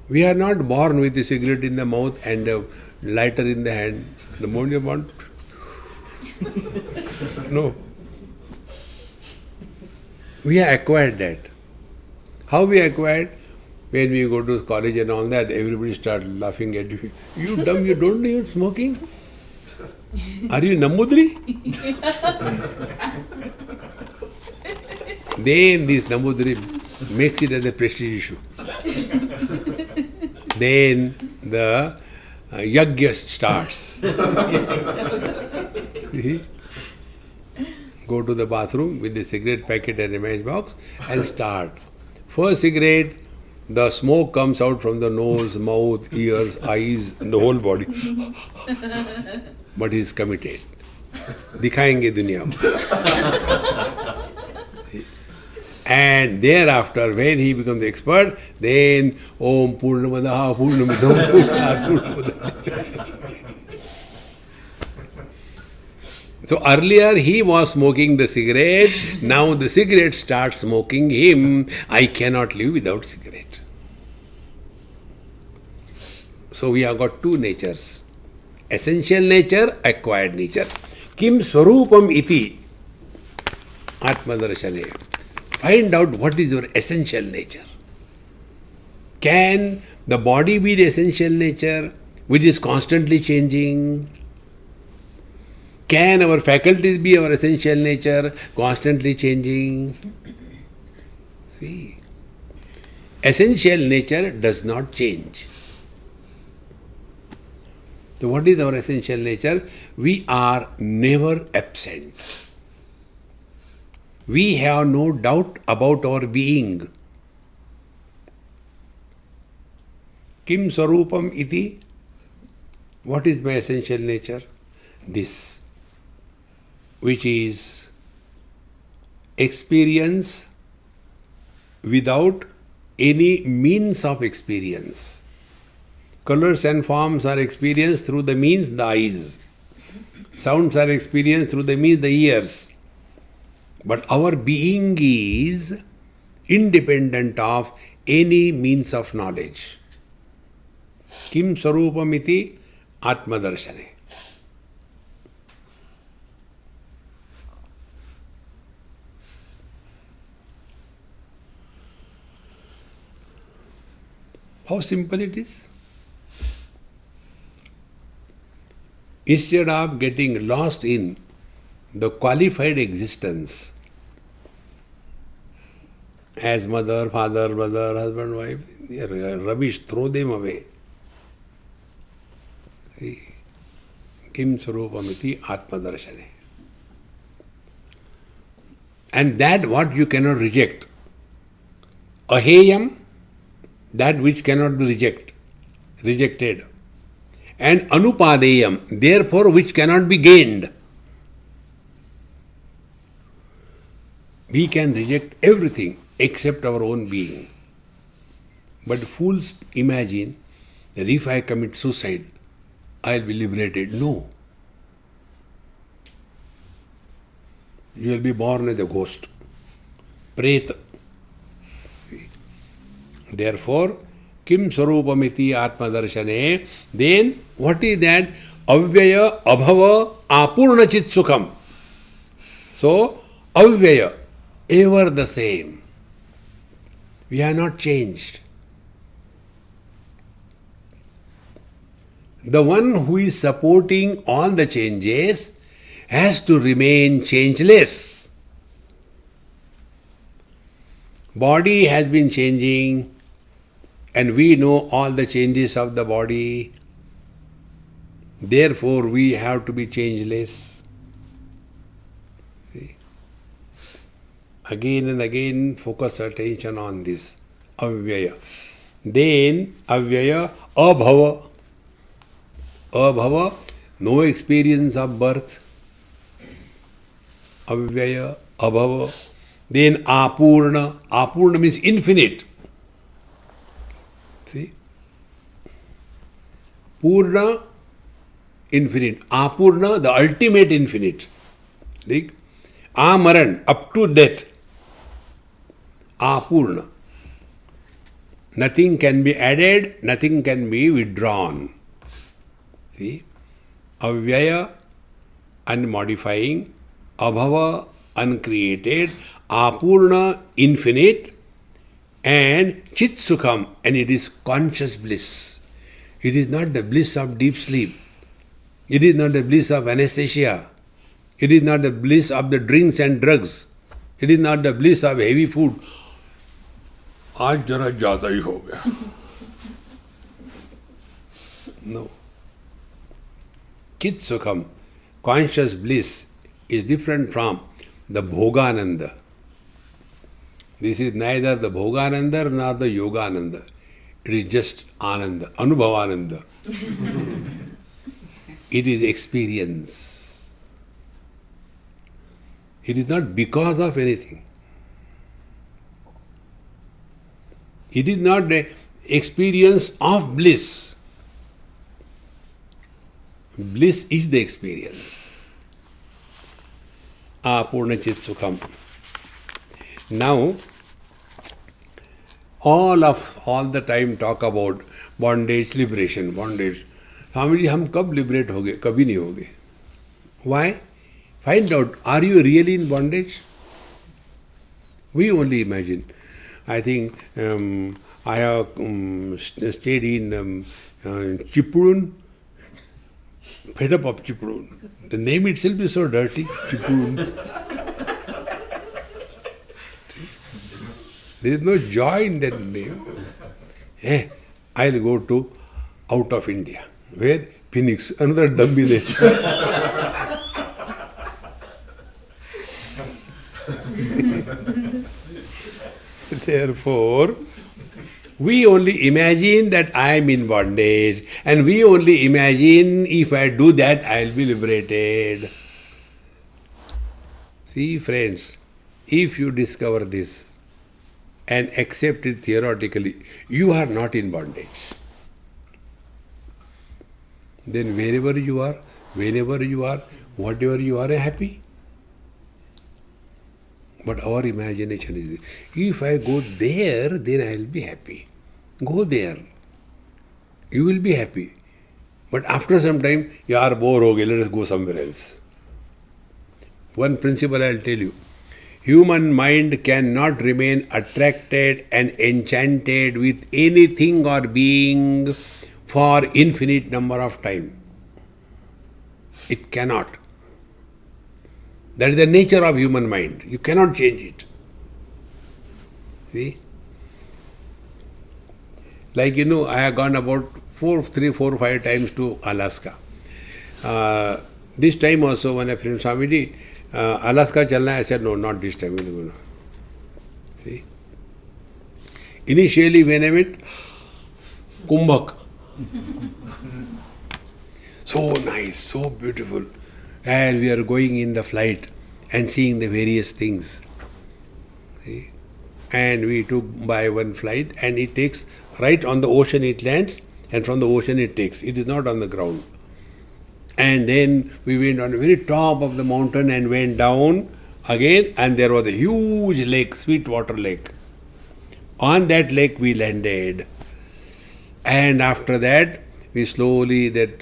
We are not born with a cigarette in the mouth and a lighter in the hand. The moment you want. No. We have acquired that. How we acquired? When we go to college and all that, everybody starts laughing at you. You dumb, you don't know you're smoking? Are you Namudri? Then this Namudri makes it as a prestige issue. Then the yagya starts. See? Go to the bathroom with the cigarette packet and a matchbox and start. First cigarette, the smoke comes out from the nose, mouth, ears, eyes, and the whole body. But he is committed. Dikhayenge dunya. And thereafter, when he becomes expert, then Om Purnamadaha Purnamidam Purnamadaha. So earlier he was smoking the cigarette, now the cigarette starts smoking him. I cannot live without cigarette. So we have got two natures. Essential nature, acquired nature. Kim Swarupam iti Atmadarshane. Find out what is your essential nature. Can the body be the essential nature which is constantly changing? Can our faculties be our essential nature, constantly changing? See, essential nature does not change. So what is our essential nature? We are never absent. We have no doubt about our being. Kim Swarupam iti? What is my essential nature? This, which is experience without any means of experience. Colors and forms are experienced through the means the eyes. Sounds are experienced through the means the ears. But our being is independent of any means of knowledge. Kim Swarupamiti Atmadarshane. How simple it is. Instead of getting lost in the qualified existence as mother, father, brother, husband, wife, they are rubbish, throw them away. Kim Sarupamiti Atmadarshane. And that what you cannot reject. Aheyam, that which cannot be rejected. And Anupadeyam, therefore which cannot be gained. We can reject everything except our own being. But fools imagine that if I commit suicide, I will be liberated. No. You will be born as a ghost. Preta. Therefore, Kim Sarupamiti Atmadarshane, then what is that? Avyaya Abhava Apurna Chit Sukham. So, Avyaya, ever the same. We are not changed. The one who is supporting all the changes has to remain changeless. Body has been changing, and we know all the changes of the body. Therefore, we have to be changeless. See? Again and again, focus attention on this. Avyaya. Then, avyaya, abhava. Abhava, no experience of birth. Avyaya, abhava. Then apurna. Apurna means infinite. See? Purna, infinite. Apurna, the ultimate infinite. Like Amaran, up to death. Apurna. Nothing can be added, nothing can be withdrawn. See? Avyaya, unmodifying. Abhava, uncreated. Apurna, infinite. And Chit Sukham, and it is conscious bliss. It is not the bliss of deep sleep. It is not the bliss of anesthesia. It is not the bliss of the drinks and drugs. It is not the bliss of heavy food. आज जरा ज़्यादा ही हो गया. No. Chit Sukham, conscious bliss, is different from the Bhogananda. This is neither the Bhogananda nor the Yogananda. It is just Ananda, Anubhavananda. It is experience. It is not because of anything. It is not the experience of bliss. Bliss is the experience. Apurna Chit Sukham. Now, all the time talk about bondage, liberation, bondage. Swami ji, हम कब liberate होगे? कभी नहीं होगे. Why? Find out, are you really in bondage? We only imagine. I think I have stayed in Chipurun, fed up of Chipurun. The name itself is so dirty, Chipurun. There is no joy in that name. I'll go to out of India. Where? Phoenix, another dummy name. Therefore, we only imagine that I am in bondage, and we only imagine if I do that, I will be liberated. See, friends, if you discover this and accept it theoretically, you are not in bondage. Then wherever you are, whenever you are, whatever you are, happy. But our imagination is, if I go there, then I will be happy. Go there. You will be happy. But after some time, you are bored, okay, let us go somewhere else. One principle I will tell you. Human mind cannot remain attracted and enchanted with anything or being for infinite number of time. It cannot. That is the nature of human mind. You cannot change it. See? Like, I have gone about 5 times to Alaska. This time also, when a friend Swamiji, Alaska chalna hai, I said, no, not this time. See? Initially, when I went, Kumbhak. So nice, so beautiful. And we are going in the flight and seeing the various things. See? And we took by one flight, and it takes right on the ocean, it lands, and from the ocean it takes. It is not on the ground. And then we went on the very top of the mountain and went down again, and there was a huge lake, Sweetwater Lake. On that lake we landed. And after that, we slowly, that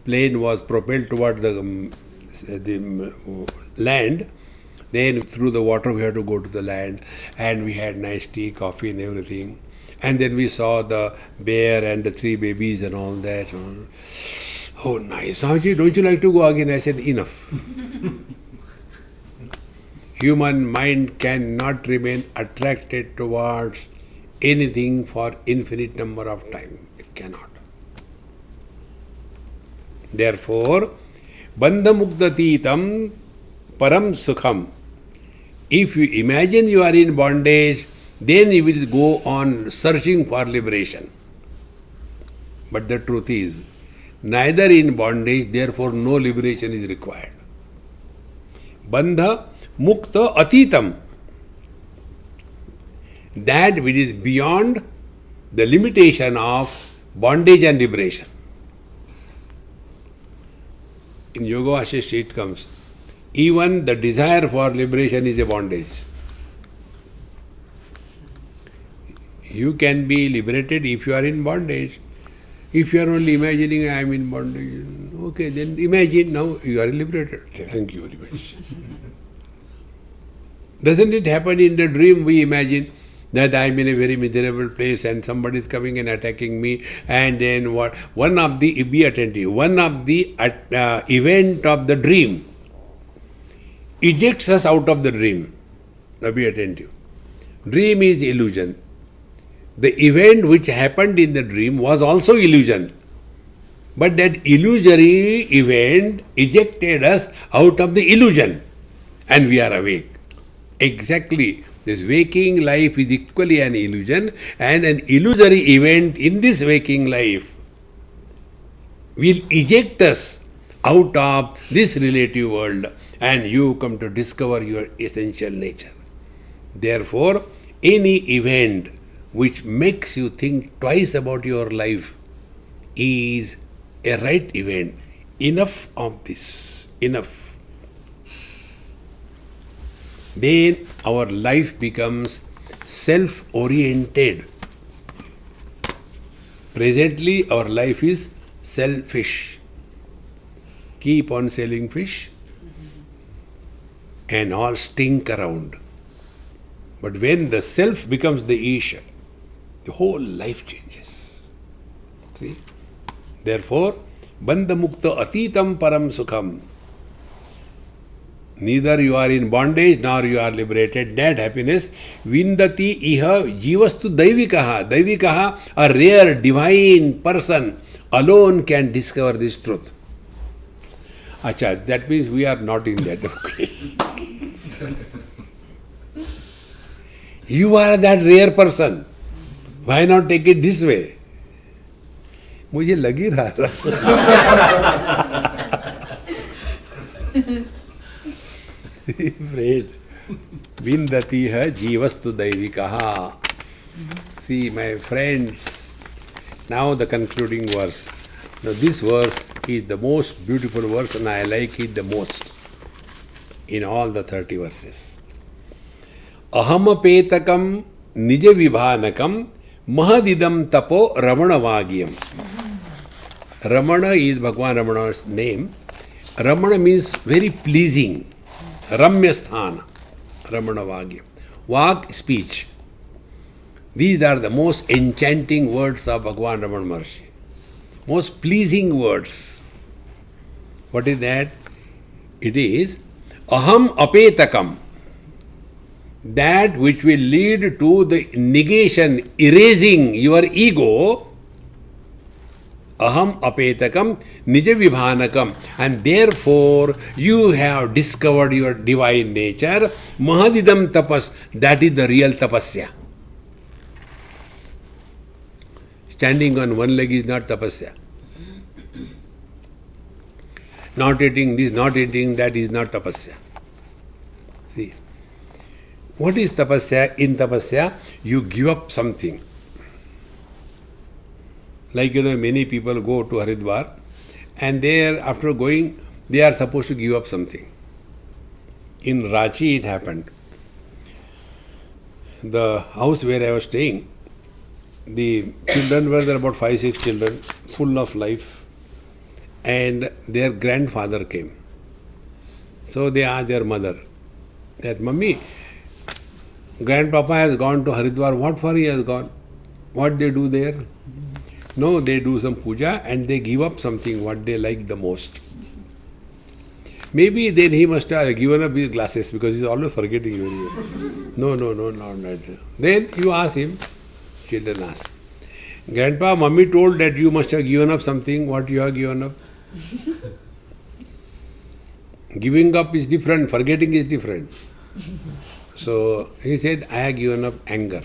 plane was propelled toward the land. Then through the water we had to go to the land, and we had nice tea, coffee and everything. And then we saw the bear and the 3 babies and all that. Oh, nice. Swamiji, don't you like to go again? I said, enough. Human mind cannot remain attracted towards anything for infinite number of time. It cannot. Therefore, bandha muktatitam param sukham. If you imagine you are in bondage, then you will go on searching for liberation. But the truth is, neither in bondage, therefore no liberation is required. Bandha mukta atitam. That which is beyond the limitation of bondage and liberation. In Yoga Vasishtha it comes. Even the desire for liberation is a bondage. You can be liberated if you are in bondage. If you are only imagining I am in bondage, okay, then imagine now you are liberated. Thank you very much. Doesn't it happen in the dream? We imagine that I am in a very miserable place and somebody is coming and attacking me, and then what? One of the, be attentive, one of the event of the dream ejects us out of the dream. Now be attentive. Dream is illusion. The event which happened in the dream was also illusion. But that illusory event ejected us out of the illusion, and we are awake. Exactly. This waking life is equally an illusion, and an illusory event in this waking life will eject us out of this relative world, and you come to discover your essential nature. Therefore, any event which makes you think twice about your life is a right event. Enough of this. Enough. Then our life becomes self-oriented. Presently, our life is selfish. Keep on selling fish and all stink around. But when the self becomes the Isha, the whole life changes. See? Therefore, bandha mukta atitam param sukham. Neither you are in bondage nor you are liberated. That happiness, vindati iha jivastu daivikaha. Daivikaha, a rare divine person alone can discover this truth. Acha, that means we are not in that. Okay. You are that rare person. Why not take it this way? मुझे लग ही रहा था. Afraid. Vindati hai jivastu daivikaha. See, my friends, now the concluding verse. Now this verse is the most beautiful verse, and I like it the most in all the 30 verses. Ahamapetakam nija vibhanakam mahadidam tapo ramanavagyam. Ramana is Bhagwan Ramana's name. Ramana means very pleasing. Ramya sthana. Ramanavagyam. Vak, speech. These are the most enchanting words of Bhagwan Ramana Maharshi. Most pleasing words. What is that? It is aham apetakam. that which will lead to the negation, erasing your ego, aham apetakam nija vibhanakam, and therefore you have discovered your divine nature, mahadidam tapas, that is the real tapasya. Standing on one leg is not tapasya. Not eating this, not eating that is not tapasya. See, what is tapasya? In tapasya, you give up something. Like, many people go to Haridwar and there, after going, they are supposed to give up something. In Ranchi, it happened. The house where I was staying, the children were there, about 5-6 children, full of life, and their grandfather came. So they asked their mother that, Mummy, grandpapa has gone to Haridwar. What for he has gone? What they do there? No, they do some puja and they give up something what they like the most. Maybe then he must have given up his glasses because he's always forgetting you. No, not that. Then you ask him, children ask, Grandpa, Mummy told that you must have given up something. What you have given up? Giving up is different, forgetting is different. So he said, I have given up anger.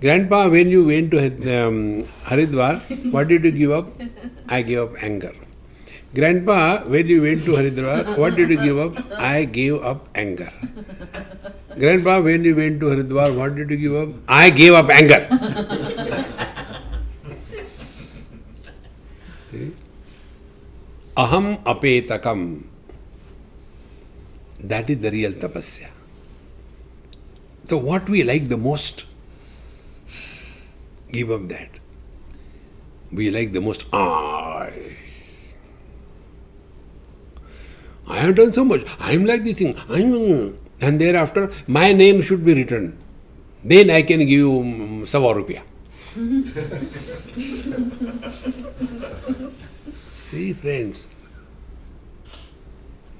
Grandpa, when you went to Haridwar, what did you give up? I gave up anger. Grandpa, when you went to Haridwar, what did you give up? I gave up anger. Grandpa, when you went to Haridwar, what did you give up? I gave up anger. See? Aham apetakam. That is the real tapasya. So what we like the most, give up that. We like the most, I have done so much, I am like this thing, and thereafter my name should be written. Then I can give you 100 rupiah. See, friends,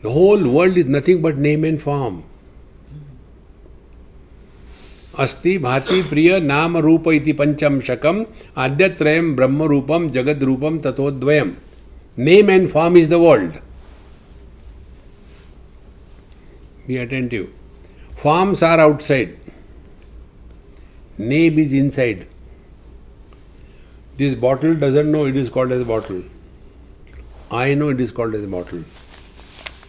the whole world is nothing but name and form. Asti bhati priya nama rupa iti pancham shakam adyatrayam brahma rupam jagad rupam tatodvayam. Name and form is the world. Be attentive. Forms are outside. Name is inside. This bottle doesn't know it is called as a bottle. I know it is called as a bottle.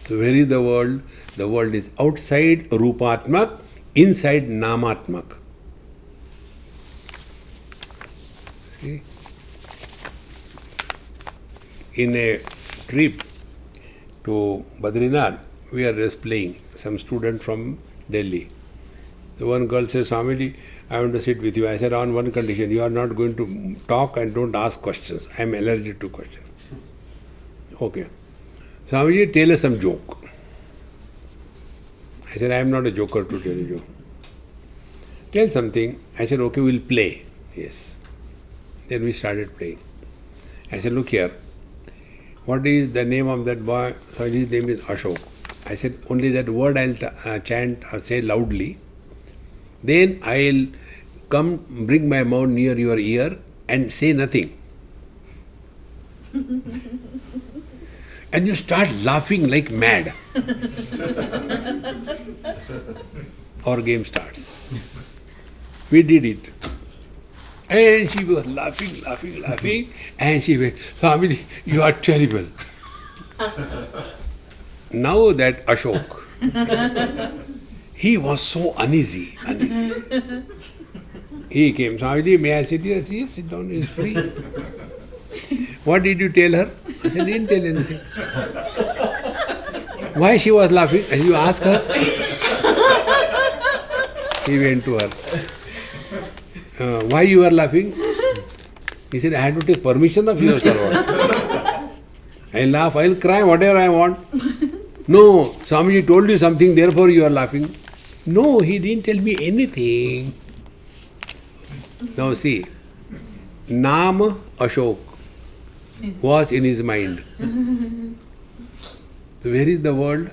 So where is the world? The world is outside Rupatmak, inside Namatmak. See? In a trip to Badrinath, we are just playing. Some student from Delhi. So one girl says, Swamiji, I want to sit with you. I said, on one condition, you are not going to talk and don't ask questions. I am allergic to questions. Okay. Swamiji, tell us some joke. I said, I am not a joker to tell you joke. Tell something. I said, okay, we'll play. Yes. Then we started playing. I said, look here. What is the name of that boy? So his name is Ashok. I said, only that word I'll chant or say loudly. Then I'll come, bring my mouth near your ear and say nothing. And you start laughing like mad. Our game starts. We did it. And she was laughing. And she went, Swamiji, you are terrible. Now that Ashok, he was so uneasy. He came, Swamiji, may I sit here? Yes, sit down, it's free. What did you tell her? I said, didn't tell anything. Why she was laughing? As you ask her. He went to her. Why you are laughing? He said, I had to take permission of yours or what? I'll laugh, I'll cry, whatever I want. No, Swamiji told you something, therefore you are laughing. No, he didn't tell me anything. Now see, Nama Ashok was in his mind. So where is the world?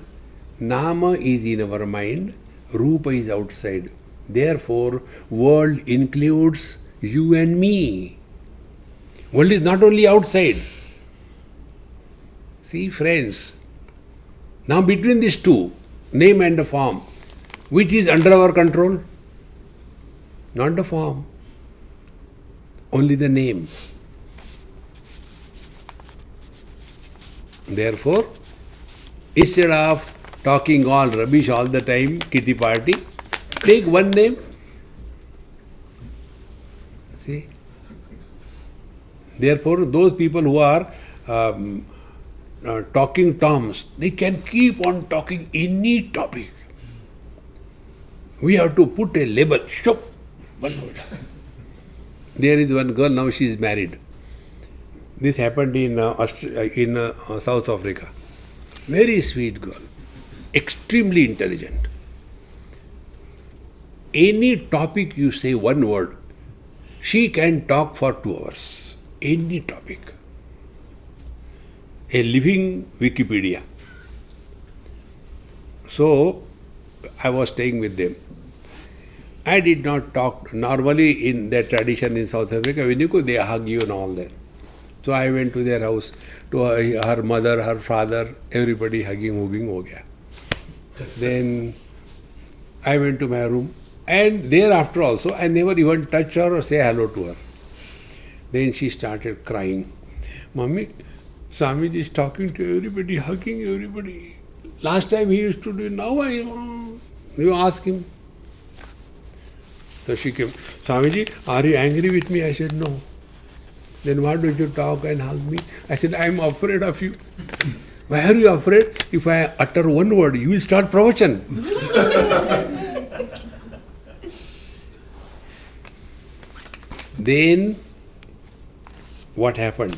Nama is in our mind, Rupa is outside. Therefore, world includes you and me. World is not only outside. See, friends, now between these two, name and the form, which is under our control? Not the form, only the name. Therefore, instead of talking all rubbish all the time, kitty party, take one name. See? Therefore, those people who are talking toms, they can keep on talking any topic. We have to put a label, shop, one word. There is one girl, now she is married. This happened in South Africa. Very sweet girl, extremely intelligent. Any topic you say one word, she can talk for 2 hours. Any topic. A living Wikipedia. So, I was staying with them. I did not talk. Normally, in their tradition in South Africa, when you go, they hug you and all that. So I went to their house, to her mother, her father, everybody hugging, ho gaya. Then I went to my room, and thereafter also, I never even touch her or say hello to her. Then she started crying. Mummy, Swamiji is talking to everybody, hugging everybody. Last time he used to do it, now you ask him. So she came, Swamiji, are you angry with me? I said, no. Then why don't you talk and hug me? I said, I am afraid of you. Why are you afraid? If I utter one word, you will start pravachan. Then, what happened?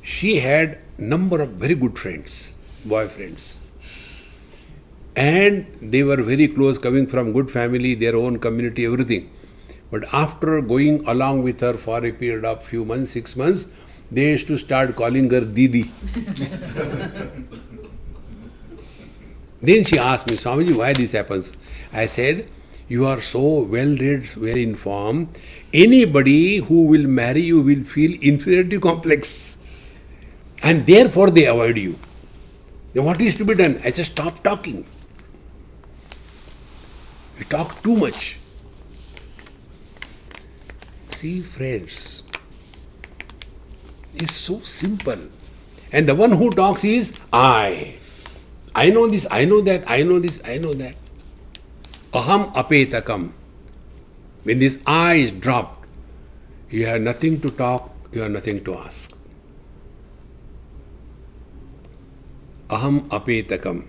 She had number of very good friends, boyfriends. And they were very close, coming from good family, their own community, everything. But after going along with her for a period of few months, 6 months, they used to start calling her Didi. Then she asked me, Swamiji, why this happens? I said, you are so well read, well informed. Anybody who will marry you will feel inferiority complex. And therefore they avoid you. Then what is to be done? I said, stop talking. You talk too much. See, friends, it's so simple. And the one who talks is I. I know this, I know that, I know this, I know that. Aham apetakam. When this I is dropped, you have nothing to talk, you have nothing to ask. Aham apetakam.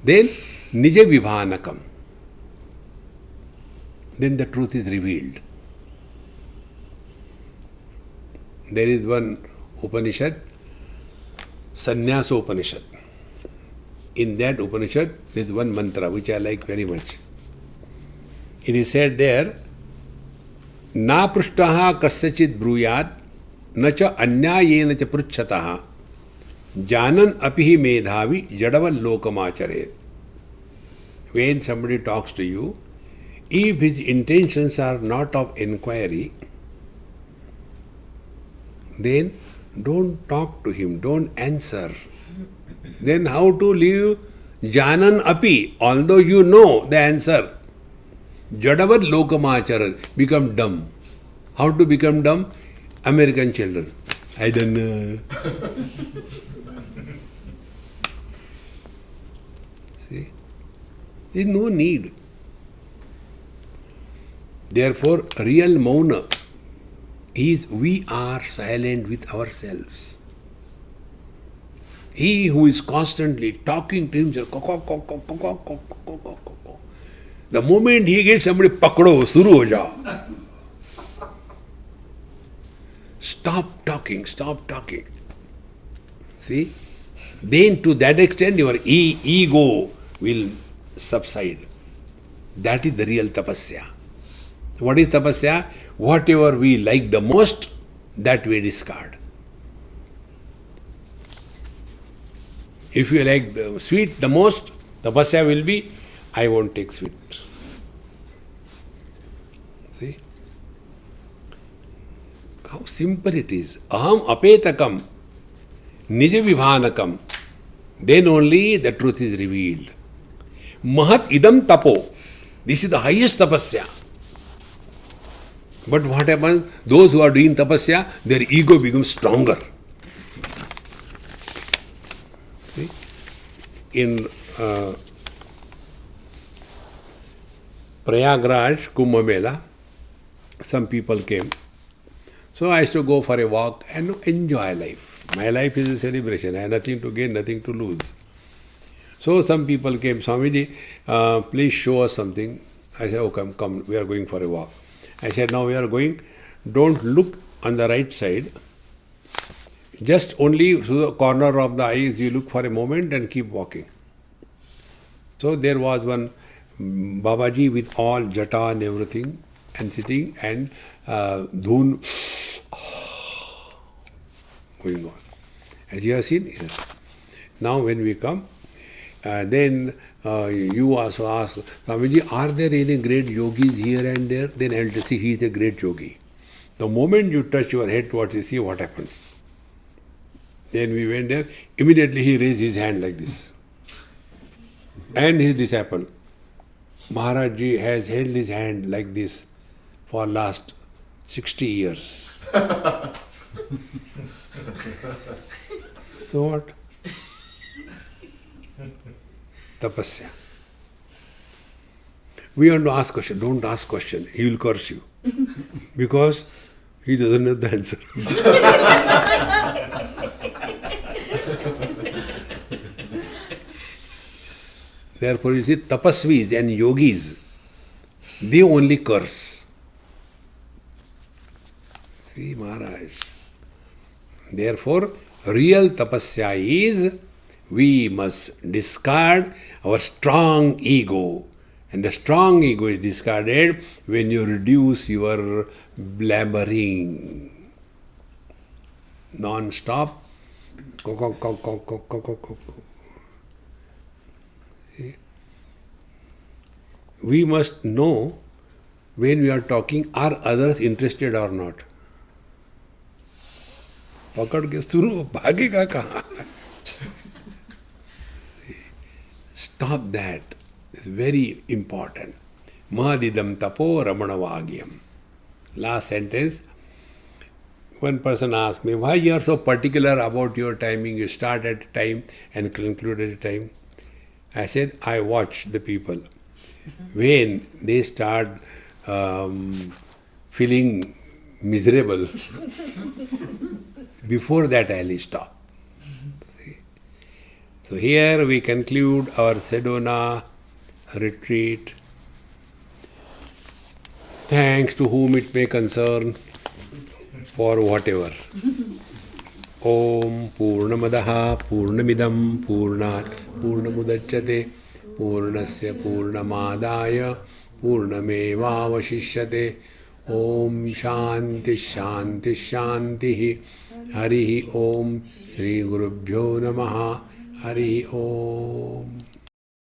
Then nija vibhanakam. Then the truth is revealed. There is one Upanishad, Sannyasa Upanishad. In that Upanishad, there is one mantra which I like very much. It is said there, Na prushtaha kasyachit bruyat, na cha anyayena cha pruchchataha, janan apihi medhavi jadaval lokamacare. When somebody talks to you, if his intentions are not of inquiry, then don't talk to him, don't answer. Then how to live? Janan api, although you know the answer. Jadavat lokamachara, become dumb. How to become dumb? American children. I don't know. See? There is no need. Therefore, real mauna is we are silent with ourselves. He who is constantly talking to himself, the moment he gets somebody, pakdo, suru ho jao. Stop talking, stop talking. See? Then to that extent your ego will subside. That is the real tapasya. What is tapasya? Whatever we like the most, that we discard. If you like the sweet the most, tapasya will be, I won't take sweet. See? How simple it is. Aham apetakam, nija vibhanakam. Then only the truth is revealed. Mahat idam tapo. This is the highest tapasya. But what happens? Those who are doing tapasya, their ego becomes stronger. See? In Prayagraj, Kumbh Mela, some people came. So I used to go for a walk and enjoy life. My life is a celebration. I have nothing to gain, nothing to lose. So some people came, Swamiji, please show us something. I said, oh, come, we are going for a walk. I said, now we are going, don't look on the right side. Just only through the corner of the eyes, you look for a moment and keep walking. So there was one Babaji with all jata and everything, and sitting and dhoon going on. As you have seen, yes. Now when we come, then you also ask, Swamiji, are there any great yogis here and there? Then I will say he is a great yogi. The moment you touch your head towards you see what happens. Then we went there, immediately he raised his hand like this. And his disciple, Maharaj Ji has held his hand like this for last 60 years. So what? Tapasya. We want to ask question. Don't ask question. He will curse you. Because he doesn't know the answer. Therefore, you see, tapasvis and yogis, they only curse. See, Maharaj. Therefore, real tapasya is we must discard our strong ego. And the strong ego is discarded when you reduce your blabbering. Non-stop. See? We must know when we are talking, are others interested or not? पकड़ के शुरू भागेगा कहाँ? Stop that. It's very important. Mahadidam tapo ramanavagyam. Last sentence. One person asked me, why you are so particular about your timing? You start at a time and conclude at a time. I said, I watch the people. When they start feeling miserable, before that I will stop. So here we conclude our Sedona retreat. Thanks to whom it may concern, for whatever. Om Purnamadaha Purnamidam Purnat Purnamudachyate Purnasya Purnamadaya Purnamevavashishyate. Om Shanti Shanti Shanti Harihi Om Shri Gurubhyo Namaha Harihi Om.